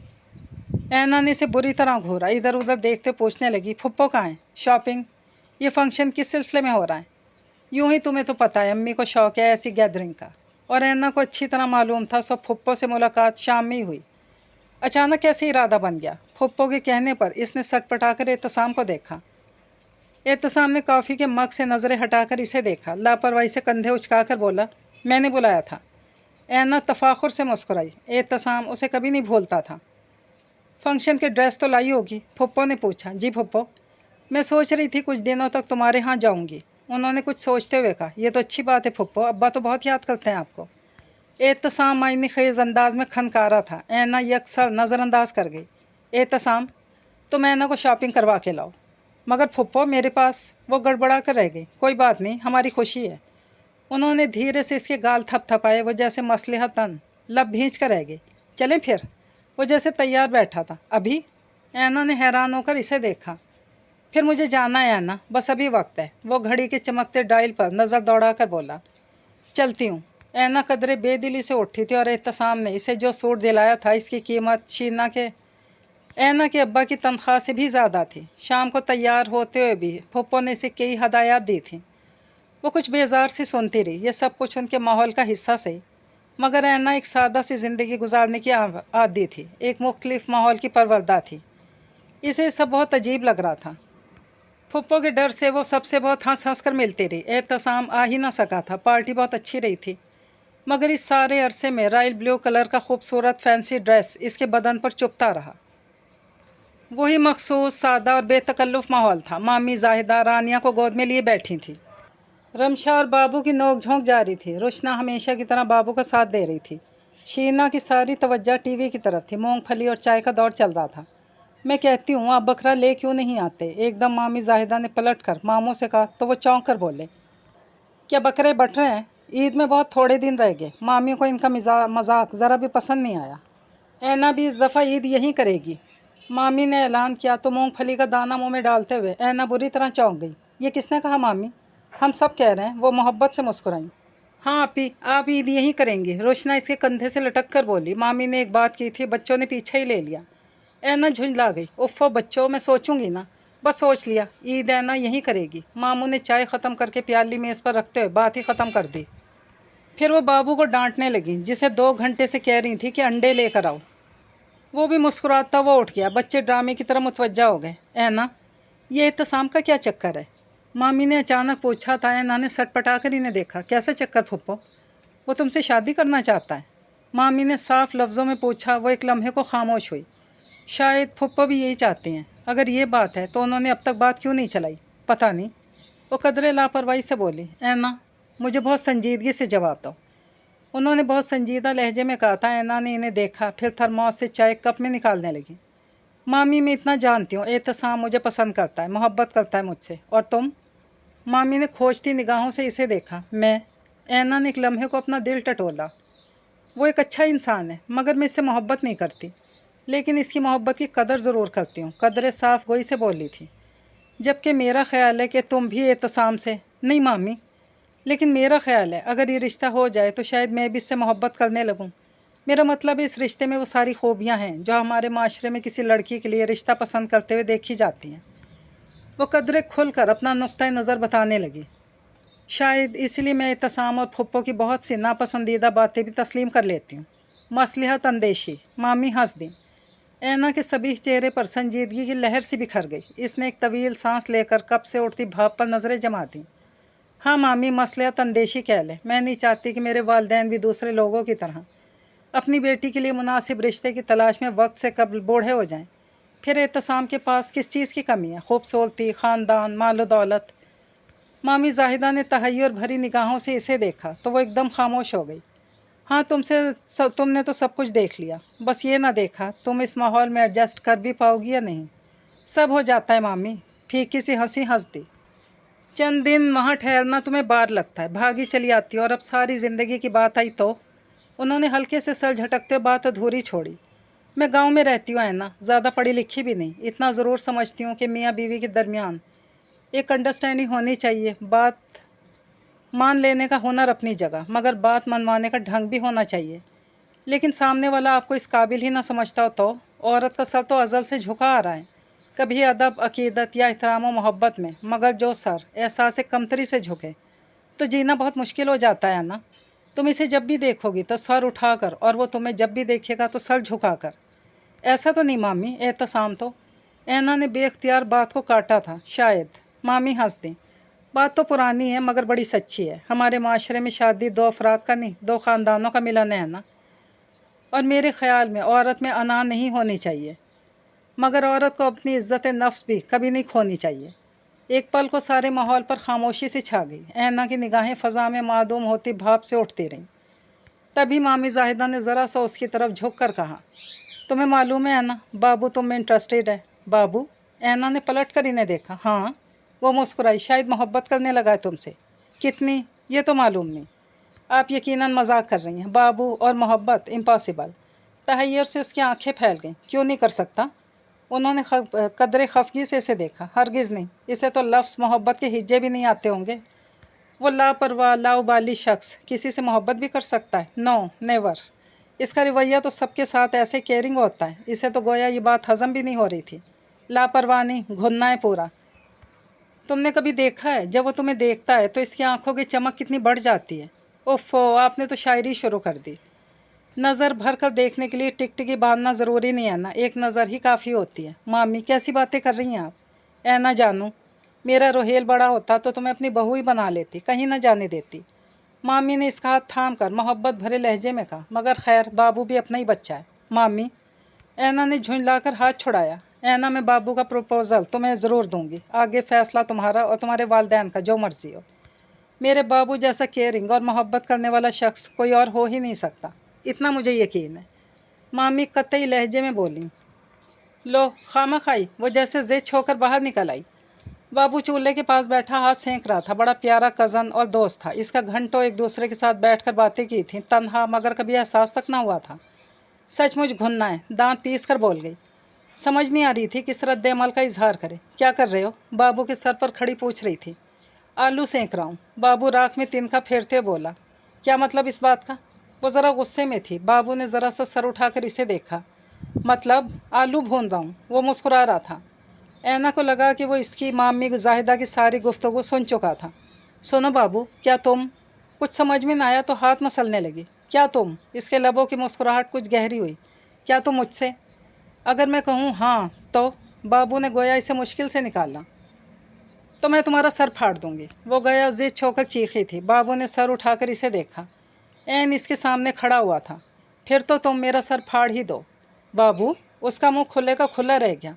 ऐना ने इसे बुरी तरह घूरा। इधर उधर देखते पूछने लगी, फुप्पो कहाँ हैं? शॉपिंग? ये फंक्शन किस सिलसिले में हो रहा है? यूं ही तुम्हें तो पता है, अम्मी को शौक़ है ऐसी गैदरिंग का, और ऐना को अच्छी तरह मालूम था सब फुप्पो से मुलाकात शाम में ही हुई। अचानक कैसे इरादा बन गया? फुप्पो के कहने पर इसने सटपटाकर एहतसाम को देखा। एहतसाम ने कॉफ़ी के मग से नज़रें हटाकर इसे देखा। लापरवाही से कंधे उचकाकर बोला, मैंने बुलाया था। ऐना तफाखुर से मुस्कुराई। एहतसाम उसे कभी नहीं भूलता था। फंक्शन की ड्रेस तो लाई होगी? फुप्पो ने पूछा। जी फुप्पो, मैं सोच रही थी कुछ दिनों तक तुम्हारे यहाँ जाऊँगी। उन्होंने कुछ सोचते हुए कहा, यह तो अच्छी बात है फुप्पो, अब्बा तो बहुत याद करते हैं आपको। एहतसाम मायने खेज़ अंदाज में खनकारा था। ऐना यकसर नज़रअंदाज कर गई। एहतसाम, तुम ऐना को शॉपिंग करवा के लाओ। मगर फुप्पो मेरे पास, वो गड़बड़ा कर रह गई। कोई बात नहीं, हमारी खुशी है। उन्होंने धीरे से इसके गाल थपथपाए। वो जैसे मसलिहा तन लब भींच कर रह गई। चलें फिर? वो जैसे तैयार बैठा था। अभी? ऐना ने हैरान होकर इसे देखा। फिर मुझे जाना है ऐना, बस अभी वक्त है। वो घड़ी के चमकते डायल पर नज़र दौड़ा कर बोला। चलती हूँ। ऐना कदरे बेदिली से उठी थी और एहतसाम ने इसे जो सूट दिलाया था इसकी कीमत ऐना के अब्बा की तनख्वाह से भी ज़्यादा थी। शाम को तैयार होते हुए भी फुप्पो ने इसे कई हदायत दी थी। वो कुछ बेजार सी सुनती रही। ये सब कुछ उनके माहौल का हिस्सा से, मगर ऐना एक सादा सी ज़िंदगी गुजारने की आदी थी, एक मुख्तलिफ माहौल की परवरदा थी। इसे सब बहुत अजीब लग रहा था। फुप्पो के डर से वो सबसे बहुत हंस हंस कर मिलती रही। एहतसाम आ ही ना सका था। पार्टी बहुत अच्छी रही थी, मगर इस सारे अरसे में रॉयल ब्लू कलर का खूबसूरत फैंसी ड्रेस इसके बदन पर चुभता रहा। वही मखसूस सादा और बेतकल्लुफ़ माहौल था। मामी जाहिदा रानिया को गोद में लिए बैठी थी। रमशा और बाबू की नोक झोंक जारी थी। रुशना हमेशा की तरह बाबू का साथ दे रही थी। शीना की सारी तवज्जो टीवी की तरफ थी। मूंगफली और चाय का दौर चल रहा था। मैं कहती हूँ आप बकरा ले क्यों नहीं आते? एकदम मामी जाहिदा ने पलट कर मामू से कहा तो वो चौंक कर बोले, क्या बकरे बट रहे हैं? ईद में बहुत थोड़े दिन रह गए। मामी को इनका मजाक ज़रा भी पसंद नहीं आया। ऐना भी इस दफ़ा ईद यहीं करेगी। मामी ने ऐलान किया तो मूंगफली का दाना मुंह में डालते हुए ऐना बुरी तरह चौंक गई। ये किसने कहा मामी? हम सब कह रहे हैं। वो मोहब्बत से मुस्कुराई। हाँ आपी, आप ईद यहीं करेंगी। रोशना इसके कंधे से लटक कर बोली। मामी ने एक बात की थी, बच्चों ने पीछे ही ले लिया। ऐना झुंझला गई। उफ़ो बच्चों, मैं सोचूंगी ना। बस सोच लिया, ईद ऐना यहीं करेगी। मामू ने चाय ख़त्म करके प्याली मेज़ पर रखते हुए बात ही ख़त्म कर दी। फिर वो बाबू को डांटने लगी, जिसे 2 घंटे से कह रही थी कि अंडे लेकर आओ। वो भी मुस्कुराता हुआ उठ गया। बच्चे ड्रामे की तरह मुतवज्जा हो गए। ऐना, ये एहतसाम का क्या चक्कर है? मामी ने अचानक पूछा था। ऐना ने सटपटा कर इन्हें देखा। कैसा चक्कर फुप्पो? वो तुमसे शादी करना चाहता है? मामी ने साफ लफ्ज़ों में पूछा। वो एक लम्हे को खामोश हुई। शायद फुप्पो भी यही चाहते हैं। अगर ये बात है तो उन्होंने अब तक बात क्यों नहीं चलाई? पता नहीं। वो कदरे लापरवाही से बोली। ऐना, मुझे बहुत संजीदगी से जवाब दो। उन्होंने बहुत संजीदा लहजे में कहा था। ऐना ने इन्हें देखा, फिर थर्मोस से चाय कप में निकालने लगी। मामी, मैं इतना जानती हूँ, एहतसाम मुझे पसंद करता है, मोहब्बत करता है मुझसे। और तुम? मामी ने खोजती निगाहों से इसे देखा। मैं? ऐना ने एक लम्हे को अपना दिल टटोला। वो एक अच्छा इंसान है, मगर मैं इससे मोहब्बत नहीं करती। लेकिन इसकी मोहब्बत की कदर ज़रूर करती हूँ। कदरे साफ गोई से बोली थी। जबकि मेरा ख्याल है कि तुम भी एहतसाम से। नहीं मामी, लेकिन मेरा ख्याल है अगर ये रिश्ता हो जाए तो शायद मैं भी इससे मोहब्बत करने लगूँ। मेरा मतलब है इस रिश्ते में वो सारी खूबियाँ हैं जो हमारे माशरे में किसी लड़की के लिए रिश्ता पसंद करते हुए देखी जाती हैं। वो कदरे खुल कर अपना नुक्ता नज़र बताने लगी। शायद इसलिए मैं एहतसाम और फुप्पो की बहुत सी नापसंदीदा बातें भी तस्लीम कर लेती हूँ। मसलिहत अंदेशी। मामी हंस दी। ऐना के सभी चेहरे पर संजीदगी की लहर सी बिखर गई। इसने एक तवील सांस लेकर कप से उठती भाप पर नज़रें जमा दी। हाँ मामी, मसलिहत अंदेशी कह ले। मैं नहीं चाहती कि मेरे वालिदैन भी दूसरे लोगों की तरह अपनी बेटी के लिए मुनासिब रिश्ते की तलाश में वक्त से कबल बूढ़े हो जाएं। फिर एहतसाम के पास किस चीज़ की कमी है? खूबसूरती, ख़ानदान, मालो दौलत। मामी जाहिदा ने तहय्युर भरी निगाहों से इसे देखा तो वो एकदम खामोश हो गई। हाँ, तुमने तो सब कुछ देख लिया, बस ये ना देखा तुम इस माहौल में एडजस्ट कर भी पाओगी या नहीं। सब हो जाता है मामी। फीकी सी हंसी हंस दी। चंद दिन वहाँ ठहरना तुम्हें बार लगता है, भागी चली आती हो। और अब सारी ज़िंदगी की बात आई तो? उन्होंने हल्के से सर झटकते हुए बात अधूरी छोड़ी। मैं गांव में रहती हूँ ऐना, ज़्यादा पढ़ी लिखी भी नहीं। इतना ज़रूर समझती हूँ कि मियाँ बीवी के दरमियान एक अंडरस्टैंडिंग होनी चाहिए। बात मान लेने का हुनर अपनी जगह, मगर बात मनवाने का ढंग भी होना चाहिए। लेकिन सामने वाला आपको इस काबिल ही ना समझता हो तो? औरत का सर तो अज़ल से झुका आ रहा है, कभी अदब, अकीदत या एहतराम व मोहब्बत में, मगर जो सर एहसास कमतरी से झुके तो जीना बहुत मुश्किल हो जाता है ना। तुम इसे जब भी देखोगी तो सर उठाकर, और वो तुम्हें जब भी देखेगा तो सर झुकाकर। ऐसा तो नहीं मामी, एहतसाम तो। ऐना ने बेख्तियार बात को काटा था। शायद। मामी हंस दी। बात तो पुरानी है मगर बड़ी सच्ची है। हमारे माशरे में शादी 2 अफराद का नहीं, 2 ख़ानदानों का मिलन है ना। और मेरे ख़्याल में औरत में अना नहीं होनी चाहिए, मगर औरत को अपनी इज़्ज़त नफ्स भी कभी नहीं खोनी चाहिए। एक पल को सारे माहौल पर खामोशी से छा गई। ऐना की निगाहें फ़ज़ा में मादूम होती भाप से उठती रहीं। तभी मामी जाहिदा ने ज़रा सा उसकी तरफ झुक कर कहा, तुम्हें मालूम है ऐना, बाबू तुम में इंटरेस्टेड है। बाबू, ऐना ने पलट कर इन्हें देखा। हाँ, वो मुस्कुराई। शायद मोहब्बत करने लगा है तुमसे। कितनी, ये तो मालूम नहीं। आप यकीनन मजाक कर रही हैं बाबू। और मोहब्बत इम्पॉसिबल। तहैयर से उसकी आंखें फैल गईं। क्यों नहीं कर सकता? उन्होंने कदरे खफगी से इसे देखा। हरगिज़ नहीं, इसे तो लफ्ज़ मोहब्बत के हिज्जे भी नहीं आते होंगे। वो लापरवाह लाउबाली शख्स किसी से मोहब्बत भी कर सकता है? No, never. इसका रवैया तो सबके साथ ऐसे केयरिंग होता है। इसे तो गोया ये बात हज़म भी नहीं हो रही थी। लापरवाह नहीं, घुनना है पूरा। तुमने कभी देखा है जब वो तुम्हें देखता है तो इसकी आंखों की चमक कितनी बढ़ जाती है? ओफो, आपने तो शायरी शुरू कर दी। नज़र भर कर देखने के लिए टिकटिकी बांधना ज़रूरी नहीं है ना, एक नज़र ही काफ़ी होती है। मामी, कैसी बातें कर रही हैं आप? ऐ ना जानू, मेरा रोहेल बड़ा होता तो तुम्हें अपनी बहू ही बना लेती, कहीं ना जाने देती। मामी ने इसका हाथ थाम कर मोहब्बत भरे लहजे में कहा। मगर खैर, बाबू भी अपना ही बच्चा है। मामी, ऐना ने झुंझलाकर हाथ छुड़ाया। ऐना, मैं बाबू का प्रपोज़ल तुम्हें ज़रूर दूंगी। आगे फ़ैसला तुम्हारा और तुम्हारे वालिदैन का, जो मर्ज़ी हो। मेरे बाबू जैसा केयरिंग और मोहब्बत करने वाला शख्स कोई और हो ही नहीं सकता, इतना मुझे यकीन है। मामी कतई लहजे में बोली। लो, खामा खाई, वो जैसे ज़ेच होकर बाहर निकल आई। बाबू चूल्हे के पास बैठा हाथ सेंक रहा था। बड़ा प्यारा कज़न और दोस्त था इसका। घंटों एक दूसरे के साथ बैठकर बातें की थी, तन्हा, मगर कभी एहसास तक ना हुआ था। सचमुच घुनना है, दांत पीस कर बोल गई। समझ नहीं आ रही थी किस रद्द अमल का इजहार करे। क्या कर रहे हो? बाबू के सर पर खड़ी पूछ रही थी। आलू सेंक रहा हूँ। बाबू राख में तिनका फेरते हुए बोला। क्या मतलब इस बात का? वो ज़रा गुस्से में थी। बाबू ने ज़रा सा सर उठाकर इसे देखा। मतलब आलू भून रहा हूँ। वो मुस्कुरा रहा था। ऐना को लगा कि वो इसकी मामी जाहिदा की सारी गुफ्तगू सुन चुका था। सुनो बाबू, क्या तुम? कुछ समझ में न आया तो हाथ मसलने लगी। क्या तुम? इसके लबों की मुस्कुराहट कुछ गहरी हुई। क्या तुम मुझसे? अगर मैं कहूँ हाँ तो? बाबू ने गोया इसे मुश्किल से निकाला। तो मैं तुम्हारा सर फाड़ दूंगी। वो गया जिद छोकर चीखी थी। बाबू ने सर उठाकर इसे देखा। ऐन इसके सामने खड़ा हुआ था। फिर तो तुम मेरा सर फाड़ ही दो। बाबू, उसका मुंह खुले का खुला रह गया।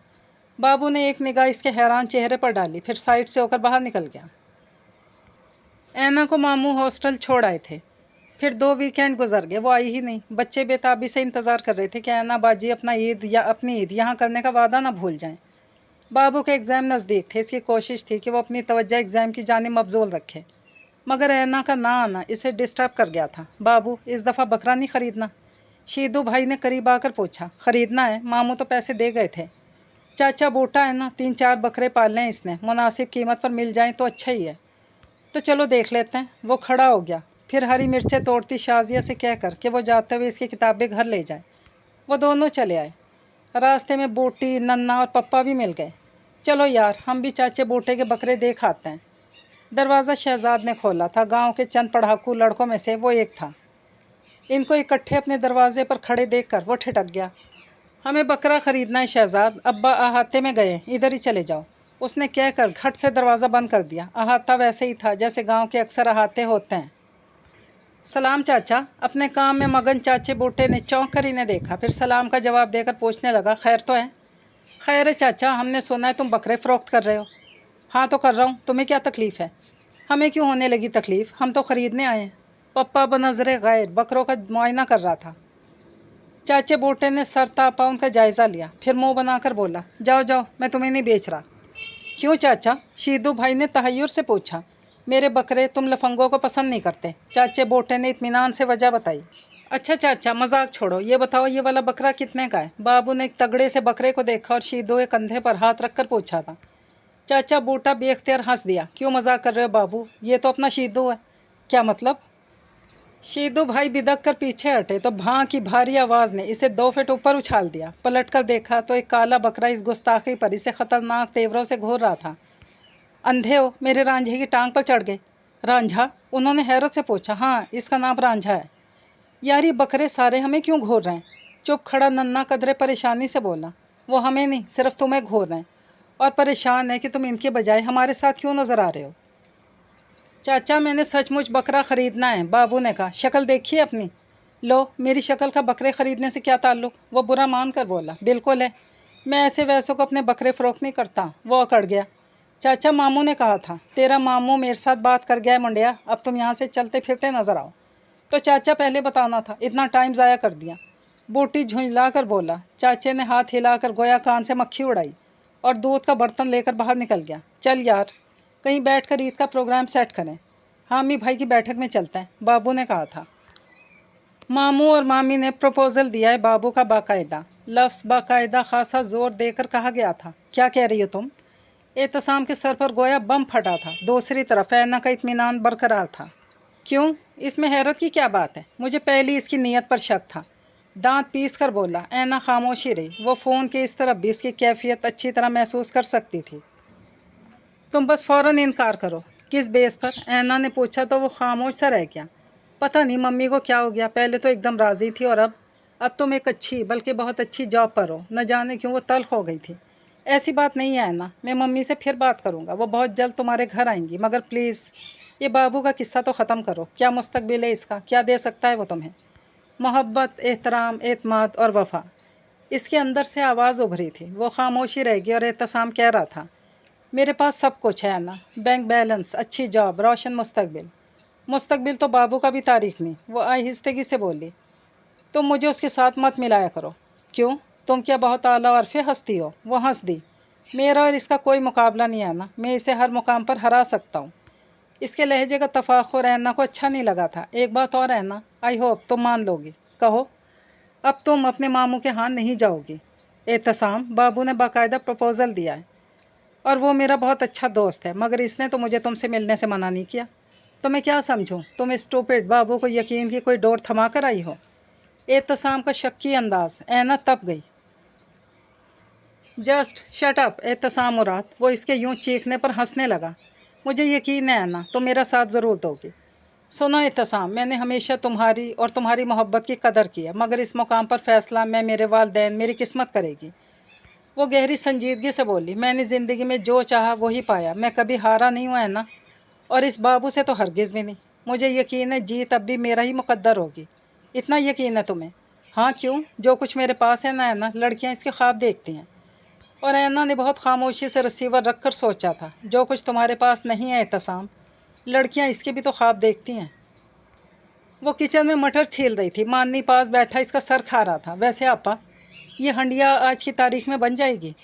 बाबू ने एक निगाह इसके हैरान चेहरे पर डाली, फिर साइड से होकर बाहर निकल गया। ऐना को मामू हॉस्टल छोड़ आए थे। फिर 2 वीकेंड गुजर गए, वो आई ही नहीं। बच्चे बेताबी से इंतज़ार कर रहे थे कि ऐना बाजी अपनी ईद यहाँ करने का वादा ना भूल जाएं। बाबू के एग्ज़ाम नज़दीक थे। इसकी कोशिश थी कि वो अपनी तवज्जो एग्ज़ाम की जानिब मबजूल रखे, मगर ऐना का ना आना इसे डिस्टर्ब कर गया था। बाबू, इस दफ़ा बकरा नहीं ख़रीदना? शीदू भाई ने करीब आकर पूछा। ख़रीदना है, मामू तो पैसे दे गए थे। चाचा बूटा है ना, 3-4 बकरे पालने हैं इसने, मुनासिब कीमत पर मिल जाएं तो अच्छा ही है। तो चलो देख लेते हैं। वो खड़ा हो गया। फिर हरी मिर्चें तोड़ती शाजिया से कहकर कि वो जाते हुए इसकी किताबें घर ले जाए। वो दोनों चले आए। रास्ते में बूटी, नन्ना और पप्पा भी मिल गए। चलो यार, हम भी चाचे बूटे के बकरे देख आते हैं। दरवाज़ा शहजाद ने खोला था। गांव के चंद पढ़ाकू लड़कों में से वो एक था। इनको इकट्ठे अपने दरवाजे पर खड़े देखकर वो ठिठक गया। हमें बकरा ख़रीदना है शहजाद, अब्बा अहाते में गए, इधर ही चले जाओ, उसने कहकर घट से दरवाज़ा बंद कर दिया। अहाता वैसे ही था जैसे गांव के अक्सर अहाते होते हैं। सलाम चाचा। अपने काम में मगन चाचे बूटे ने चौंक कर इन्हें देखा, फिर सलाम का जवाब देकर पूछने लगा, खैर तो है? खैर है चाचा, हमने सुना है तुम बकरे फ़रोख्त कर रहे हो। हाँ तो कर रहा हूँ, तुम्हें क्या तकलीफ़ है? हमें क्यों होने लगी तकलीफ़, हम तो ख़रीदने आए हैं। पप्पा बनज़रे गैर बकरों का मुआयना कर रहा था। चाचे बूटे ने सर तापा उनका जायज़ा लिया, फिर मुंह बनाकर बोला, जाओ जाओ, मैं तुम्हें नहीं बेच रहा। क्यों चाचा? शीदू भाई ने तहय्युर से पूछा। मेरे बकरे तुम लफंगों को पसंद नहीं करते। चाचे बोटे ने इत्मीनान से वजह बताई। अच्छा चाचा, मजाक छोड़ो, ये बताओ ये वाला बकरा कितने का है? बाबू ने एक तगड़े से बकरे को देखा और शीदू के कंधे पर हाथ रखकर पूछा था। चाचा बूटा बेख्तियार हंस दिया। क्यों मजाक कर रहे हो बाबू, ये तो अपना शीदू है। क्या मतलब? शीदू भाई बिदक कर पीछे हटे तो भां की भारी आवाज़ ने इसे 2 फीट ऊपर उछाल दिया। पलट कर देखा तो एक काला बकरा इस गुस्ताखी पर इसे ख़तरनाक तेवरों से घूर रहा था। अंधे हो, मेरे रांझे की टांग पर चढ़ गए। रांझा? उन्होंने हैरत से पूछा। हाँ, इसका नाम रांझा है। यार ये बकरे सारे हमें क्यों घूर रहे हैं? चुप खड़ा नन्ना कदरे परेशानी से बोला। वो हमें नहीं, सिर्फ तुम्हें घूर रहे हैं, और परेशान है कि तुम इनके बजाय हमारे साथ क्यों नज़र आ रहे हो। चाचा, मैंने सचमुच बकरा ख़रीदना है, बाबू ने कहा। शक्ल देखिए अपनी। लो, मेरी शक्ल का बकरे ख़रीदने से क्या ताल्लुक़? वो बुरा मान कर बोला। बिल्कुल है, मैं ऐसे वैसों को अपने बकरे फ़रोख्त नहीं करता। वो अकड़ गया। चाचा, मामू ने कहा था। तेरा मामू मेरे साथ बात कर गया है मुंडिया, अब तुम यहाँ से चलते फिरते नज़र आओ। तो चाचा पहले बताना था, इतना टाइम ज़ाया कर दिया। बूटी झुंझला कर बोला। चाचे ने हाथ हिलाकर गोया कान से मक्खी उड़ाई। और दूध का बर्तन लेकर बाहर निकल गया। चल यार, कहीं बैठकर ईद का प्रोग्राम सेट करें। हामी भाई की बैठक में चलते हैं, बाबू ने कहा था। मामू और मामी ने प्रपोज़ल दिया है बाबू का बाकायदा। लफ्ज़ बाकायदा खासा ज़ोर देकर कहा गया था। क्या कह रही हो तुम? एहतसाम के सर पर गोया बम फटा था। दूसरी तरफ ऐना का इत्मीनान बरकरार था। क्यों, इसमें हैरत की क्या बात है? मुझे पहले इसकी नीयत पर शक था। दांत पीस कर बोला। ऐना खामोशी रही। वो फ़ोन के इस तरफ भी इसकी कैफियत अच्छी तरह महसूस कर सकती थी। तुम बस फ़ौरन इनकार करो। किस बेस पर? ऐना ने पूछा तो वो खामोश सा रह गया। पता नहीं मम्मी को क्या हो गया, पहले तो एकदम राज़ी थी और अब तुम एक अच्छी बल्कि बहुत अच्छी जॉब पर हो। न जाने क्यों वो तल्ख हो गई थी। ऐसी बात नहीं है ऐना, मैं मम्मी से फिर बात करूँगा। वो बहुत जल्द तुम्हारे घर आएंगी। मगर प्लीज़ ये बाबू का किस्सा तो ख़त्म करो। क्या मुस्तकबिल है इसका? क्या दे सकता है वो तुम्हें? मोहब्बत, एहतराम, एतमाद और वफ़ा। इसके अंदर से आवाज़ उभरी थी। वो खामोशी रह गई और एहतसाम कह रहा था, मेरे पास सब कुछ है ना, बैंक बैलेंस, अच्छी जॉब, रोशन मुस्तकबिल। मुस्तकबिल तो बाबू का भी तारीख नहीं। वो आहिस्तगी से बोली, तुम मुझे उसके साथ मत मिलाया करो। क्यों, तुम क्या बहुत आला और फिर हंसती हो? वो हंस दी। मेरा और इसका कोई मुकाबला नहीं है ना, मैं इसे हर मुकाम पर हरा सकता हूँ। इसके लहजे का तफाखुर ऐना को अच्छा नहीं लगा था। एक बात और ऐना, आई होप तुम मान लोगी। कहो। अब तुम अपने मामू के यहाँ नहीं जाओगी। एहतसाम, बाबू ने बाकायदा प्रपोज़ल दिया है और वो मेरा बहुत अच्छा दोस्त है, मगर इसने तो मुझे तुमसे मिलने से मना नहीं किया। तो मैं क्या समझूं? तुम स्टूपिड बाबू को यकीन की कोई डोर थमा कर आई हो। एहतसाम का शक्की अंदाज। ऐना तप गई। जस्ट शट अप एहतसाम मुराद। वो इसके यूं चीखने पर हंसने लगा। मुझे यकीन है ऐना, तुम मेरा साथ ज़रूर दोगी। सुनो एहतसाम, मैंने हमेशा तुम्हारी और तुम्हारी मोहब्बत की कदर की है, मगर इस मुकाम पर फ़ैसला मैं, मेरे वालिदैन, मेरी किस्मत करेगी। वो गहरी संजीदगी से बोली, मैंने ज़िंदगी में जो चाहा वही पाया। मैं कभी हारा नहीं हुआ है ना, और इस बाबू से तो हरगिज़ भी नहीं। मुझे यकीन है जीत अब भी मेरा ही मुकद्दर होगी। इतना यकीन है तुम्हें? हाँ, क्यों? जो कुछ मेरे पास है ना, लड़कियाँ इसके ख्वाब देखती हैं। और ऐना ने बहुत खामोशी से रिसीवर रखकर सोचा था, जो कुछ तुम्हारे पास नहीं है एहतसाम, लड़कियाँ इसके भी तो ख्वाब देखती हैं। वो किचन में मटर छील रही थी। माननी पास बैठा इसका सर खा रहा था। वैसे आपा, ये हंडिया आज की तारीख में बन जाएगी?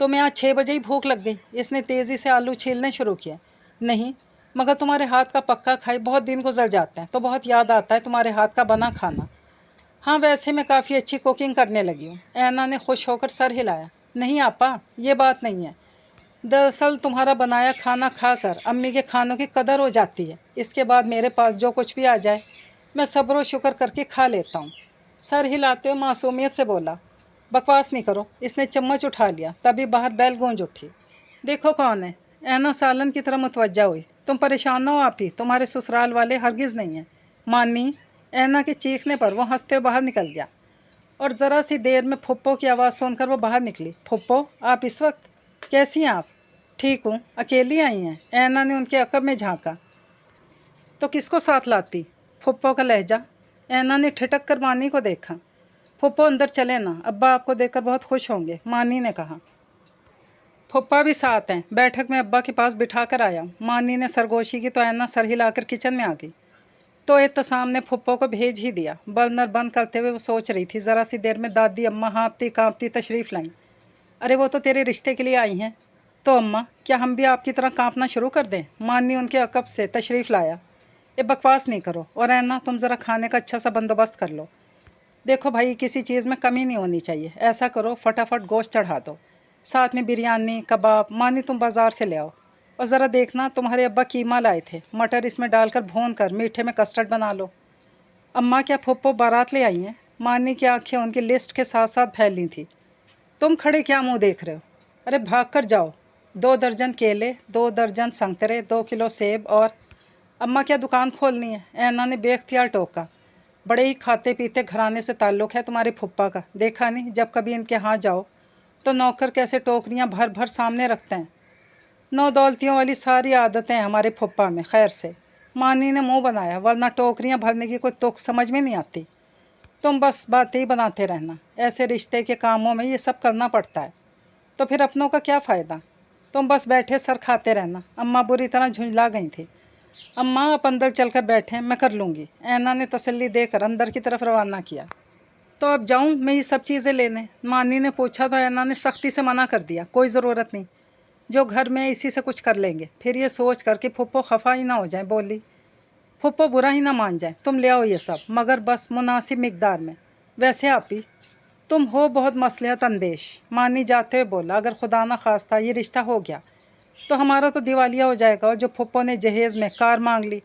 तो मैं आज 6 बजे ही भूख लग गई। इसने तेज़ी से आलू छीलने शुरू किया। नहीं, मगर तुम्हारे हाथ का पक्का खाए बहुत दिन गुजर जाते हैं, तो बहुत याद आता है तुम्हारे हाथ का बना खाना। हाँ, वैसे मैं काफ़ी अच्छी कुकिंग करने लगी हूँ। ऐना ने खुश होकर सर हिलाया। नहीं आपा, ये बात नहीं है। दरअसल तुम्हारा बनाया खाना खाकर अम्मी के खानों की कदर हो जाती है। इसके बाद मेरे पास जो कुछ भी आ जाए मैं सब्र व शुक्र करके खा लेता हूँ। सर हिलाते हुए मासूमियत से बोला, बकवास नहीं करो। इसने चम्मच उठा लिया। तभी बाहर बैल गूंज उठी। देखो कौन है। ऐना सालन की तरह मुतवज्जा हुई। तुम परेशान ना हो आप ही, तुम्हारे ससुराल वाले हरगिज़ नहीं हैं। मानी। ऐना के चीखने पर वो हंसते हुए बाहर निकल गया और ज़रा सी देर में फुप्पो की आवाज़ सुनकर वो बाहर निकली। फुप्पो, आप इस वक्त? कैसी हैं आप? ठीक हूँ। अकेली आई हैं? ऐना ने उनके अकब में झांका। तो किसको साथ लाती? फुप्पो का लहजा। ऐना ने ठिठक कर मानी को देखा। फुप्पो अंदर चले ना, अब्बा आपको देखकर बहुत खुश होंगे, मानी ने कहा। फुप्पा भी साथ हैं, बैठक में अब्बा के पास बिठा कर आया हूँ। मानी ने सरगोशी की तो ऐना सर हिलाकर किचन में आ गई। तो एहतसाम ने फुप्पो को भेज ही दिया। बर्नर बंद करते हुए वो सोच रही थी। ज़रा सी देर में दादी अम्मा हाँफती काँपती तशरीफ़ लाई। अरे वो तो तेरे रिश्ते के लिए आई हैं। तो अम्मा, क्या हम भी आपकी तरह काँपना शुरू कर दें? मानी उनके अकब से तशरीफ़ लाया। ये बकवास नहीं करो। और ऐना, तुम ज़रा खाने का अच्छा सा बंदोबस्त कर लो। देखो भाई, किसी चीज़ में कमी नहीं होनी चाहिए। ऐसा करो, फटाफट गोश्त चढ़ा दो, साथ में बिरयानी, कबाब। मानी तुम बाज़ार से ले आओ। और ज़रा देखना, तुम्हारे अब्बा कीमा लाए थे, मटर इसमें डालकर भून कर मीठे में कस्टर्ड बना लो। अम्मा, क्या फुप्पो बारात ले आई हैं? मानी की आंखें उनकी लिस्ट के साथ साथ फैली थी। तुम खड़े क्या मुंह देख रहे हो? अरे भाग कर जाओ। 2 दर्जन केले, 2 दर्जन संतरे, 2 किलो सेब और। अम्मा, क्या दुकान खोलनी है? ऐना ने बेख्तियार टोका। बड़े ही खाते पीते घराने से ताल्लुक़ है तुम्हारे फुप्पा का। देखा नहीं, जब कभी इनके यहाँ जाओ तो नौकर कैसे टोकरियाँ भर भर सामने रखते हैं। नौ दौलतियों वाली सारी आदतें हैं हमारे फुप्पा में। खैर से, मानी ने मुंह बनाया, वरना टोकरियाँ भरने की कोई तुक समझ में नहीं आती। तुम बस बातें ही बनाते रहना। ऐसे रिश्ते के कामों में ये सब करना पड़ता है, तो फिर अपनों का क्या फ़ायदा? तुम बस बैठे सर खाते रहना। अम्मा बुरी तरह झुंझला गई थी। अम्मा, आप अंदर चलकर बैठें, मैं कर लूँगी। ऐना ने तसल्ली देकर अंदर की तरफ रवाना किया। तो अब जाऊं मैं ये सब चीज़ें लेने? मानी ने पूछा तो ऐना ने सख्ती से मना कर दिया, कोई ज़रूरत नहीं, जो घर में है इसी से कुछ कर लेंगे। फिर ये सोच कर कि फुप्पो खफा ही ना हो जाए बोली, फुप्पो बुरा ही ना मान जाए, तुम ले आओ ये सब, मगर बस मुनासिब मिकदार में। वैसे आपी तुम हो बहुत मसलहत अंदेश। मानी जाते हुए बोला, अगर खुदा ना खास्ता ये रिश्ता हो गया तो हमारा तो दिवालिया हो जाएगा, और जो फुप्पो ने जहेज़ में कार मांग ली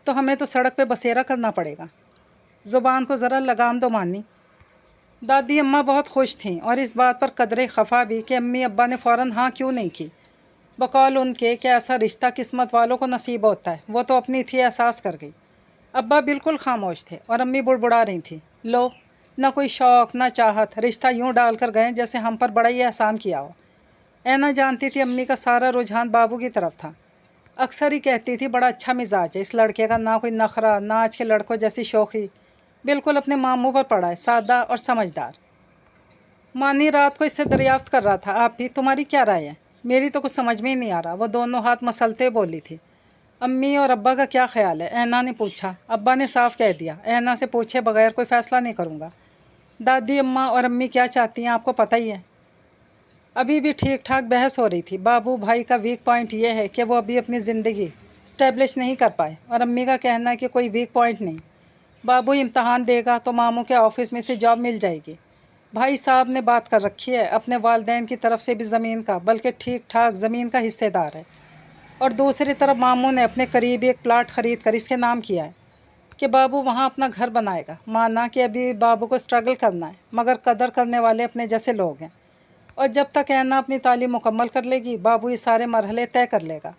तो हमें तो सड़क पे बसेरा करना पड़ेगा। ज़ुबान को ज़रा लगाम दो मानी। दादी अम्मा बहुत खुश थीं और इस बात पर कदरे खफा भी कि अम्मी अब्बा ने फ़ौरन हाँ क्यों नहीं की। बकौल उनके कि ऐसा रिश्ता किस्मत वालों को नसीब होता है, वो तो अपनी थी एहसास कर गई। अब्बा बिल्कुल खामोश थे और अम्मी बुड़बुड़ा रही थी, लो न कोई शौक़ न चाहत, रिश्ता यूँ डाल कर गए जैसे हम पर बड़ा ही एहसान किया हो। ऐना जानती थी अम्मी का सारा रुझान बाबू की तरफ था। अक्सर ही कहती थी, बड़ा अच्छा मिजाज है इस लड़के का, ना कोई नखरा ना आज के लड़कों जैसी शोखी, बिल्कुल अपने मामू पर पड़ा है, सादा और समझदार। मानी रात को इससे दरियाफ्त कर रहा था, आप भी तुम्हारी क्या राय है? मेरी तो कुछ समझ में ही नहीं आ रहा, वो दोनों हाथ मसलते बोली थी। अम्मी और अब्बा का क्या ख्याल है? ऐना ने पूछा। अब्बा ने साफ कह दिया, ऐना से पूछे बगैर कोई फ़ैसला नहीं करूँगा। दादी अम्मा और अम्मी क्या चाहती हैं आपको पता ही है। अभी भी ठीक ठाक बहस हो रही थी। बाबू भाई का वीक पॉइंट ये है कि वो अभी अपनी ज़िंदगी स्टैब्लिश नहीं कर पाए, और अम्मी का कहना है कि कोई वीक पॉइंट नहीं, बाबू इम्तहान देगा तो मामू के ऑफिस में से जॉब मिल जाएगी। भाई साहब ने बात कर रखी है अपने वालदैन की तरफ से भी ज़मीन का, बल्कि ठीक ठाक ज़मीन का हिस्सेदार है। और दूसरी तरफ मामू ने अपने करीब एक प्लाट ख़रीद कर इसके नाम किया है कि बाबू वहाँ अपना घर बनाएगा। माना कि अभी बाबू को स्ट्रगल करना है, मगर कदर करने वाले अपने जैसे लोग हैं, और जब तक ऐना अपनी तालीम मुकम्मल कर लेगी बाबू ये सारे मरहले तय कर लेगा।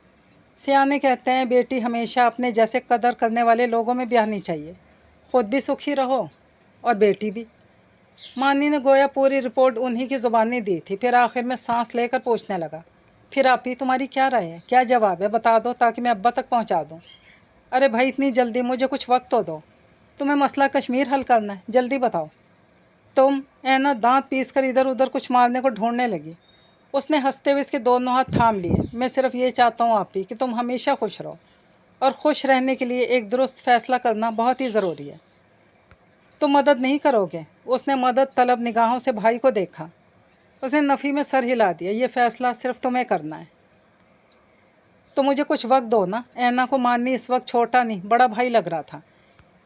सियाने कहते हैं, बेटी हमेशा अपने जैसे कदर करने वाले लोगों में ब्याहनी चाहिए, ख़ुद भी सुखी रहो और बेटी भी। मानी ने गोया पूरी रिपोर्ट उन्हीं की ज़ुबानी दी थी। फिर आखिर में सांस लेकर पूछने लगा, फिर आप ही तुम्हारी क्या राय है, क्या जवाब है, बता दो ताकि मैं अब्बा तक पहुंचा दूं। अरे भाई इतनी जल्दी, मुझे कुछ वक्त तो दो, तुम्हें मसला कश्मीर हल करना है, जल्दी बताओ। तुम? ऐना दांत पीस कर इधर उधर कुछ मारने को ढूंढने लगी। उसने हंसते हुए इसके दोनों हाथ थाम लिए। मैं सिर्फ ये चाहता हूँ आप ही कि तुम हमेशा खुश रहो, और खुश रहने के लिए एक दुरुस्त फ़ैसला करना बहुत ही ज़रूरी है। तुम मदद नहीं करोगे? उसने मदद तलब निगाहों से भाई को देखा। उसने नफ़ी में सर हिला दिया, ये फ़ैसला सिर्फ तुम्हें करना है, तो मुझे कुछ वक्त दो ना। ऐना को माननी इस वक्त छोटा नहीं बड़ा भाई लग रहा था।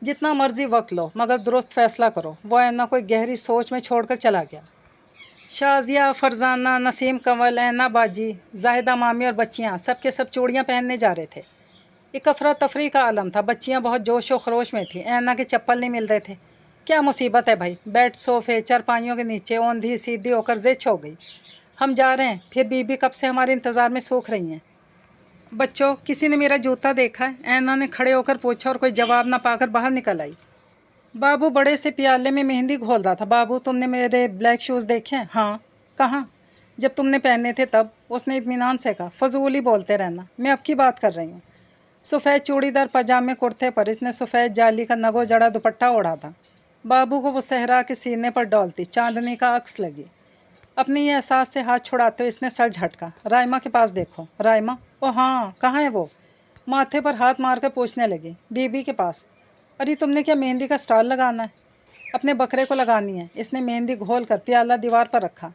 जितना मर्जी वक्त लो, मगर दुरुस्त फ़ैसला करो। वो ऐना को एक गहरी सोच में छोड़कर चला गया। शाजिया, फरजाना, नसीम कंवल, ऐना बाजी, जाहिदा मामी और बच्चियाँ सब के सब चूड़ियाँ पहनने जा रहे थे। एक अफरा तफरी का आलम था। बच्चियाँ बहुत जोश व खरोश में थीं। ऐना के चप्पल नहीं मिल रहे थे। क्या मुसीबत है भाई, बेड सोफ़े चारपाइयों के नीचे औंधी सीधी होकर ज़िच हो गई। हम जा रहे हैं, फिर बीबी कब से हमारे इंतज़ार में सूख रही हैं। बच्चों, किसी ने मेरा जूता देखा है? ऐना ने खड़े होकर पूछा और कोई जवाब ना पाकर बाहर निकल आई। बाबू बड़े से प्याले में मेहंदी घोल रहा था। बाबू तुमने मेरे ब्लैक शूज़ देखे हैं? हाँ। कहाँ? जब तुमने पहने थे तब। उसने इत्मीनान से कहा। फजूल ही बोलते रहना, मैं अब की बात कर रही हूँ। सफ़ेद चूड़ीदार पजामे कुर्ते पर इसने सफ़ेद जाली का नगो जड़ा दुपट्टा ओढ़ा था। बाबू को वो सहरा के सीने पर डोलती चांदनी का अक्स लगी। अपने ये एहसास से हाथ छुड़ाते हुए इसने सर झटका। राइमा के पास देखो। राइमा? ओ हाँ, कहाँ है वो? माथे पर हाथ मार कर पूछने लगी। बीबी के पास। अरे तुमने क्या मेहंदी का स्टाल लगाना है? अपने बकरे को लगानी है। इसने मेहंदी घोल कर प्याला दीवार पर रखा।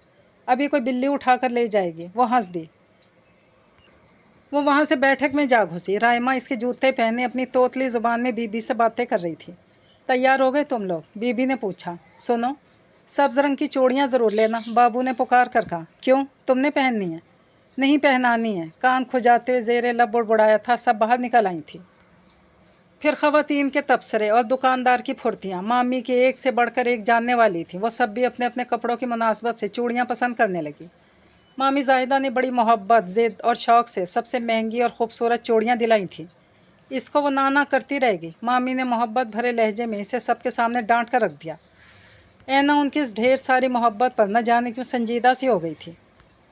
अभी कोई बिल्ली उठा कर ले जाएगी। वो हंस दी। वो वहाँ से बैठक में जा घुसी। राइमा इसके जूते पहने अपनी तोतली ज़ुबान में बीबी से बातें कर रही थी। तैयार हो गए तुम लोग? बीबी ने पूछा। सुनो, सब्ज़ रंग की चूड़ियाँ ज़रूर लेना, बाबू ने पुकार कर कहा। क्यों, तुमने पहननी है? नहीं पहनानी है। कान खुजाते हुए ज़ेरे लब बुड़बुड़ाया था। सब बाहर निकल आई थी। फिर ख़वातीन के तबसरे और दुकानदार की फुर्तियाँ। मामी की एक से बढ़कर एक जानने वाली थी। वो सब भी अपने अपने कपड़ों की मुनासबत से चूड़ियाँ पसंद करने लगी। मामी जाहिदा ने बड़ी मोहब्बत, ज़िद और शौक़ से सबसे महंगी और ख़ूबसूरत चूड़ियाँ दिलाई थीं। इसको वो ना करती रहेगी। मामी ने मोहब्बत भरे लहजे में इसे सबके सामने डांट कर रख दिया। ऐना उनकी इस ढेर सारी मोहब्बत पर न जाने क्यों संजीदा सी हो गई थी।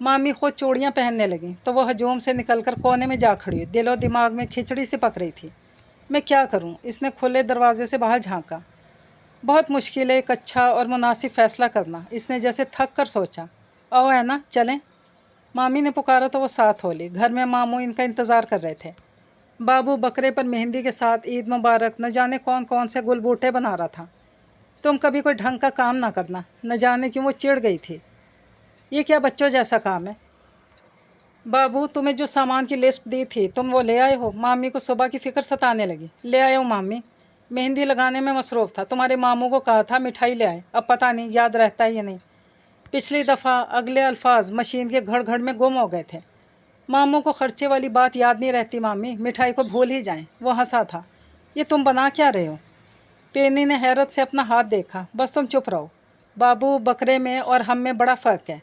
मामी खुद चूड़ियाँ पहनने लगीं तो वह हजूम से निकलकर कोने में जा खड़ी हुई। दिलो दिमाग में खिचड़ी से पक रही थी। मैं क्या करूं? इसने खुले दरवाजे से बाहर झांका। बहुत मुश्किल है एक अच्छा और मुनासिब फ़ैसला करना। इसने जैसे थक कर सोचा। आओ ऐना, चलें। मामी ने पुकारा तो वो साथ हो ली। घर में मामू इनका इंतज़ार कर रहे थे। बाबू बकरे पर मेहंदी के साथ ईद मुबारक न जाने कौन कौन से गुल बूटे बना रहा था। तुम कभी कोई ढंग का काम ना करना। न जाने क्यों वो चिढ़ गई थी। ये क्या बच्चों जैसा काम है? बाबू, तुम्हें जो सामान की लिस्ट दी थी तुम वो ले आए हो? मामी को सुबह की फ़िक्र सताने लगी। ले आया हूँ मामी, मेहंदी लगाने में मसरूफ़ था। तुम्हारे मामू को कहा था मिठाई ले आए, अब पता नहीं याद रहता है या नहीं। पिछली दफ़ा अगले अल्फाज मशीन के घड़ घड़ में गुम हो गए थे। मामू को खर्चे वाली बात याद नहीं रहती मामी, मिठाई को भूल ही जाएं। वो हंसा था। ये तुम बना क्या रहे हो? पेनी ने हैरत से अपना हाथ देखा। बस तुम चुप रहो बाबू, बकरे में और हम में बड़ा फ़र्क है।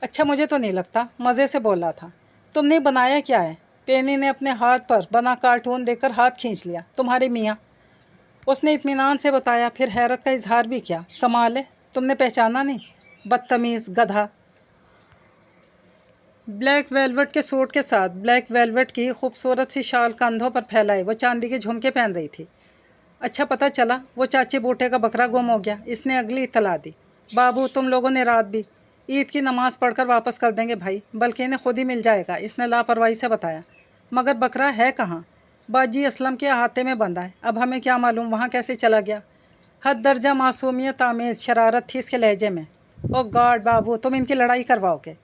अच्छा, मुझे तो नहीं लगता, मज़े से बोला था। तुमने बनाया क्या है? पेनी ने अपने हाथ पर बना कार्टून देखकर हाथ खींच लिया। तुम्हारे मियाँ। उसने इत्मीनान से बताया, फिर हैरत का इजहार भी किया। कमाल है, तुमने पहचाना नहीं? बदतमीज़ गधा। ब्लैक वेलवेट के सूट के साथ ब्लैक वेलवेट की खूबसूरत सी शाल कंधों पर फैलाए वो चांदी के झुमके पहन रही थी। अच्छा, पता चला वो चाचे बूटे का बकरा गुम हो गया। इसने अगली इत्तला दी। बाबू, तुम लोगों ने रात भी ईद की नमाज़ पढ़कर वापस कर देंगे भाई, बल्कि इन्हें खुद ही मिल जाएगा, इसने लापरवाही से बताया। मगर बकरा है कहाँ? बाजी असलम के अहाते में बंधा है। अब हमें क्या मालूम वहाँ कैसे चला गया। हद दर्जा मासूमियत आमेज़ शरारत थी इसके लहजे में। ओ गॉड बाबू, तुम इनकी लड़ाई करवाओगे।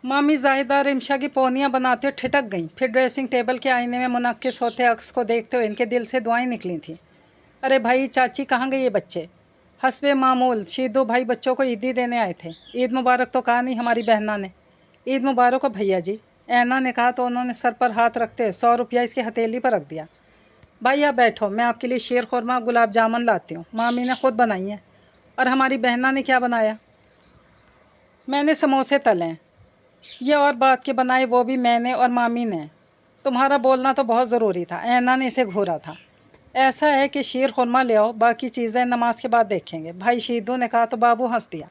मामी जाहिदा रिमशा की पोनियाँ बनाते हुए ठिठक गईं। फिर ड्रेसिंग टेबल के आईने में मुनक्किस होते अक्स को देखते हुए इनके दिल से दुआएं निकली थीं। अरे भाई, चाची कहाँ गए ये बच्चे? हस्बे मामूल शीदो भाई बच्चों को ईदी देने आए थे। ईद मुबारक तो कहा नहीं हमारी बहना ने। ईद मुबारक हो भैया जी, ऐना ने कहा तो उन्होंने सर पर हाथ रखते हुए 100 रुपया इसकी हथेली पर रख दिया। भाई आप बैठो, मैं आपके लिए शीर खुरमा गुलाब जामुन लाती हूँ, मामी ने खुद बनाई है। और हमारी बहना ने क्या बनाया? मैंने समोसे तले हैं। ये और बात के बनाए वो भी मैंने और मामी ने। तुम्हारा बोलना तो बहुत ज़रूरी था, ऐना ने इसे घूरा था। ऐसा है कि शीर खुरमा ले आओ, बाकी चीज़ें नमाज के बाद देखेंगे, भाई शीदू ने कहा तो बाबू हंस दिया।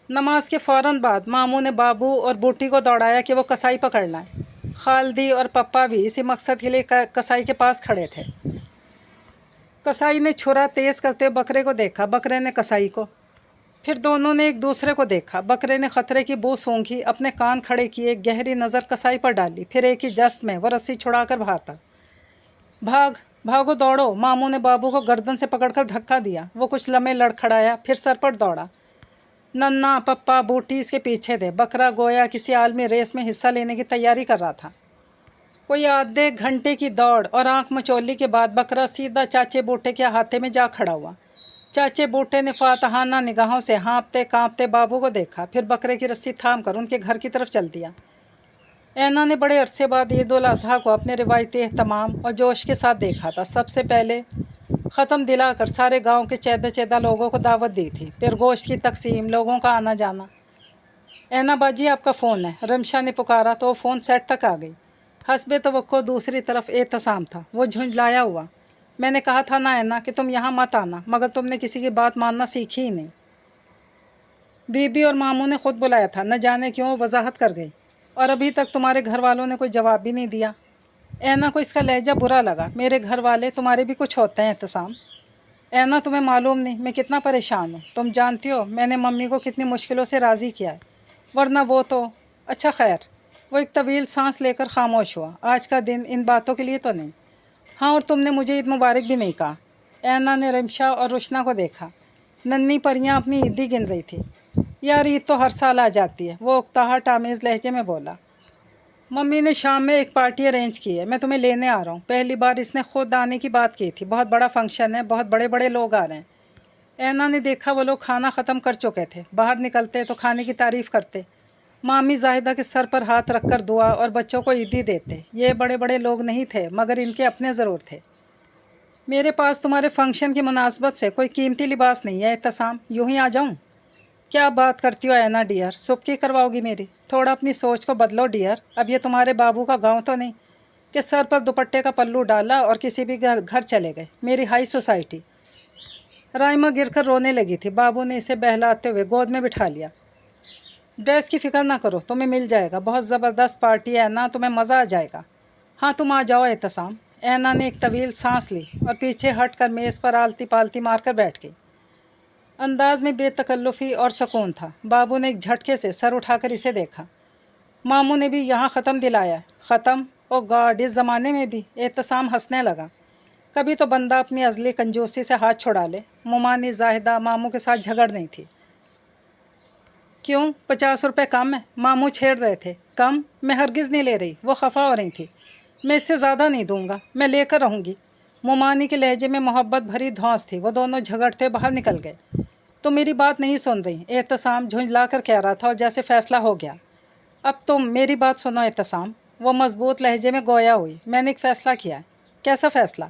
नमाज के फ़ौरन बाद मामू ने बाबू और बूटी को दौड़ाया कि वो कसाई पकड़ लाएं। खालदी और पप्पा भी इसी मकसद के लिए कसाई के पास खड़े थे। कसाई ने छुरा तेज़ करते हुए बकरे को देखा, बकरे ने कसाई को। फिर दोनों ने एक दूसरे को देखा। बकरे ने खतरे की बू सूंघी, अपने कान खड़े किए, गहरी नज़र कसाई पर डाली, फिर एक ही जस्त में वो रस्सी छुड़ाकर भागा। भाग भागो दौड़ो, मामू ने बाबू को गर्दन से पकड़कर धक्का दिया। वो कुछ लम्हे लड़खड़ाया, फिर सर पर दौड़ा। नन्ना पप्पा बूटी इसके पीछे थे। बकरा गोया किसी आलमी रेस में हिस्सा लेने की तैयारी कर रहा था। कोई आधे घंटे की दौड़ और आंख मचोली के बाद बकरा सीधा चाचे बूटे के हाथे में जा खड़ा हुआ। चाचे बूटे ने फातहाना निगाहों से हाँपते कांपते बाबू को देखा, फिर बकरे की रस्सी थाम कर उनके घर की तरफ चल दिया। ऐना ने बड़े अरसे बाद ईद उल अज़हा को अपने रिवायती एहतमाम और जोश के साथ देखा था। सबसे पहले ख़त्म दिलाकर सारे गांव के चैदा चैदा लोगों को दावत दी थी, फिर गोश्त की तकसीम, लोगों का आना जाना। ऐना बाजी आपका फ़ोन है, रमशा ने पुकारा तो वो फ़ोन सेट तक आ गई। हस्बे तवक्को दूसरी तरफ एहतसाम था, वो झुंझलाया हुआ। मैंने कहा था ना ऐना कि तुम यहाँ मत आना, मगर तुमने किसी की बात मानना सीखी ही नहीं। बीबी और मामू ने खुद बुलाया था, न जाने क्यों वजाहत कर गई, और अभी तक तुम्हारे घर वालों ने कोई जवाब भी नहीं दिया। ऐना को इसका लहजा बुरा लगा। मेरे घर वाले तुम्हारे भी कुछ होते हैं एहतसाम। ऐना तुम्हें मालूम नहीं मैं कितना परेशान हूँ। तुम जानती हो मैंने मम्मी को कितनी मुश्किलों से राज़ी किया है, वरना वो तो। अच्छा खैर। वो एक तवील सांस लेकर खामोश हुआ। आज का दिन इन बातों के लिए तो नहीं। हाँ, और तुमने मुझे ईद मुबारक भी नहीं कहा। ऐना ने रिमशा और रुशना को देखा। नन्ही परियां अपनी ईदी गिन रही थी। यार ईद तो हर साल आ जाती है, वो उकताहट आमेज़ लहजे में बोला। मम्मी ने शाम में एक पार्टी अरेंज की है, मैं तुम्हें लेने आ रहा हूँ। पहली बार इसने खुद आने की बात की थी। बहुत बड़ा फंक्शन है, बहुत बड़े बड़े लोग आ रहे हैं। ऐना ने देखा वो लोग खाना ख़त्म कर चुके थे। बाहर निकलते तो खाने की तारीफ़ करते। मामी जाहिदा के सर पर हाथ रखकर दुआ और बच्चों को ईदी देते। ये बड़े बड़े लोग नहीं थे, मगर इनके अपने ज़रूर थे। मेरे पास तुम्हारे फंक्शन की मुनासबत से कोई कीमती लिबास नहीं है एहतसाम, यूँ ही आ जाऊँ? क्या बात करती हो ऐना डियर, सुबकी करवाओगी मेरी? थोड़ा अपनी सोच को बदलो डियर। अब ये तुम्हारे बाबू का गांव तो नहीं कि सर पर दुपट्टे का पल्लू डाला और किसी भी घर चले गए। मेरी हाई सोसाइटी। राइमा गिरकर रोने लगी थी। बाबू ने इसे बहलाते हुए गोद में बिठा लिया। ड्रेस की फ़िक्र ना करो, तुम्हें मिल जाएगा। बहुत ज़बरदस्त पार्टी है ऐना, तुम्हें मज़ा आ जाएगा। हाँ तुम आ जाओ एहतसाम। ऐना ने एक तवील सांस ली और पीछे हट कर मेज़ पर आलती पालती मार कर बैठ गई। अंदाज में बेतकल्लुफ़ी और सुकून था। बाबू ने एक झटके से सर उठाकर इसे देखा। मामू ने भी यहाँ ख़त्म दिलाया? ख़त्म? ओ गॉड, इस ज़माने में भी? एहतसाम हंसने लगा। कभी तो बंदा अपनी अजली कंजूसी से हाथ छुड़ा ले। मुमानी जाहिदा मामू के साथ झगड़ नहीं थी। क्यों, 50 रुपये कम है? मामू छेड़ रहे थे। कम? मैं हरगिज़ नहीं ले रही। वो खफा हो रही थी। मैं इससे ज़्यादा नहीं दूंगा, मैं लेकर रहूँगी। मुमानी के लहजे में मोहब्बत भरी धौंस थी। वो दोनों झगड़ते बाहर निकल गए। तो मेरी बात नहीं सुन रही, एहतसाम झुंझला कर कह रहा था और जैसे फैसला हो गया। अब तुम मेरी बात सुनो एहतसाम, वो मज़बूत लहजे में गोया हुई। मैंने एक फ़ैसला किया है। कैसा फ़ैसला?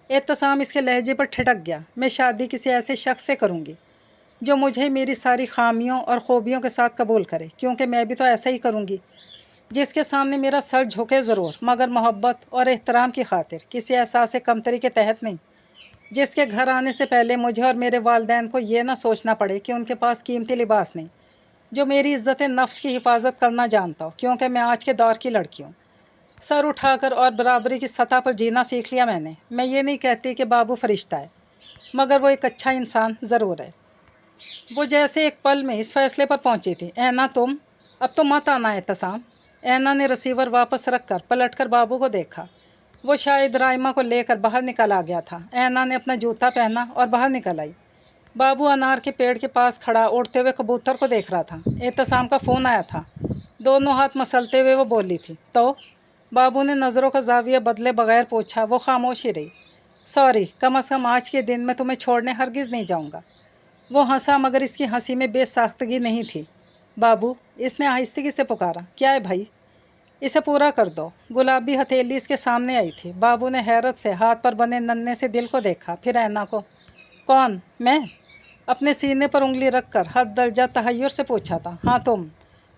एहतसाम इसके लहजे पर ठिठक गया। मैं शादी किसी ऐसे शख्स से करूँगी जो मुझे मेरी सारी खामियों और खूबियों के साथ कबूल करे, क्योंकि मैं भी तो ऐसा ही करूँगी। जिसके सामने मेरा सर झुके ज़रूर, मगर मोहब्बत और एहतराम की खातिर, किसी एहसास कमतरी के तहत नहीं। जिसके घर आने से पहले मुझे और मेरे वालिदैन को ये ना सोचना पड़े कि उनके पास कीमती लिबास नहीं। जो मेरी इज़्ज़त नफ्स की हिफाजत करना जानता हो, क्योंकि मैं आज के दौर की लड़की हूँ। सर उठाकर और बराबरी की सतह पर जीना सीख लिया मैंने। मैं ये नहीं कहती कि बाबू फरिश्ता है, मगर वो एक अच्छा इंसान ज़रूर है। वो जैसे एक पल में इस फैसले पर पहुंची थी। ऐना तुम अब तो मत आना एहतसाम। ऐना ने रिसीवर वापस रखकर पलटकर बाबू को देखा। वो शायद राइमा को लेकर बाहर निकल आ गया था। ऐना ने अपना जूता पहना और बाहर निकल आई। बाबू अनार के पेड़ के पास खड़ा उड़ते हुए कबूतर को देख रहा था। एहतसाम का फ़ोन आया था। दोनों हाथ मसलते हुए वो बोली थी। तो बाबू ने नज़रों का जाविया बदले बगैर पूछा। वो खामोश ही रही। सॉरी, कम अज़ कम आज के दिन मैं तुम्हें छोड़ने हरगिज़ नहीं जाऊँगा। वो हंसा, मगर इसकी हंसी में बेसाख्तगी नहीं थी। बाबू, इसने आहिस्तगी से पुकारा। क्या है भाई? इसे पूरा कर दो। गुलाबी हथेली इसके सामने आई थी। बाबू ने हैरत से हाथ पर बने नन्हे से दिल को देखा, फिर ऐना को। कौन? मैं? अपने सीने पर उंगली रखकर हद दर्जा तहय्युर से पूछा था। हाँ तुम।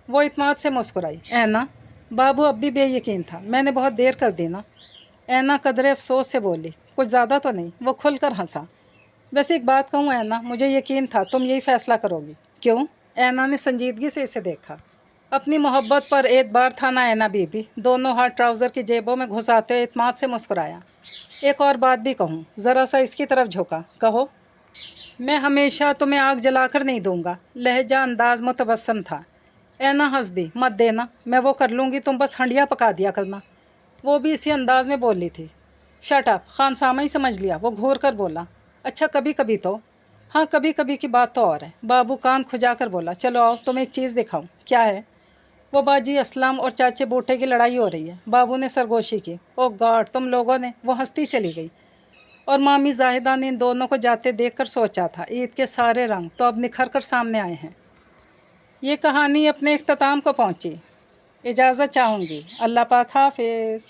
वो इत्मीनान से मुस्कुराई। ऐना? बाबू अब भी बेयकीन था। मैंने बहुत देर कर दी ना? ऐना कदरे अफसोस से बोली। कुछ ज़्यादा तो नहीं? वो खुलकर हंसा। वैसे एक बात कहूँ ऐना, मुझे यकीन था तुम यही फ़ैसला करोगी। क्यों? ऐना ने संजीदगी से इसे देखा। अपनी मोहब्बत पर एतबार था ना ऐना बीबी? दोनों हाथ ट्राउज़र की जेबों में घुसाते हुए इत्मीनान से मुस्कुराया। एक और बात भी कहूँ? ज़रा सा इसकी तरफ झुका। कहो। मैं हमेशा तुम्हें आग जलाकर नहीं दूंगा। लहजा अंदाज मुतबस्सम था। ऐना हंस दी। मत देना, मैं वो कर लूँगी, तुम बस हंडिया पका दिया करना। वो भी इसी अंदाज में बोली थी। शट अप, खानसामा ही समझ लिया। वो घूर कर बोला। अच्छा, कभी कभी तो। हाँ, कभी कभी की बात तो और है। बाबू कान खुजाकर बोला। चलो आओ, तुम्हें एक चीज़ दिखाऊं। क्या है? वो बाजी असलम और चाचे बूटे की लड़ाई हो रही है। बाबू ने सरगोशी की। ओ गॉड, तुम लोगों ने। वो हंसती चली गई। और मामी जाहिदा ने इन दोनों को जाते देखकर सोचा था, ईद के सारे रंग तो अब निखर कर सामने आए हैं। ये कहानी अपने इख्तिताम को पहुंची। इजाज़त चाहूँगी। अल्लाह पाक हाफ़िज़।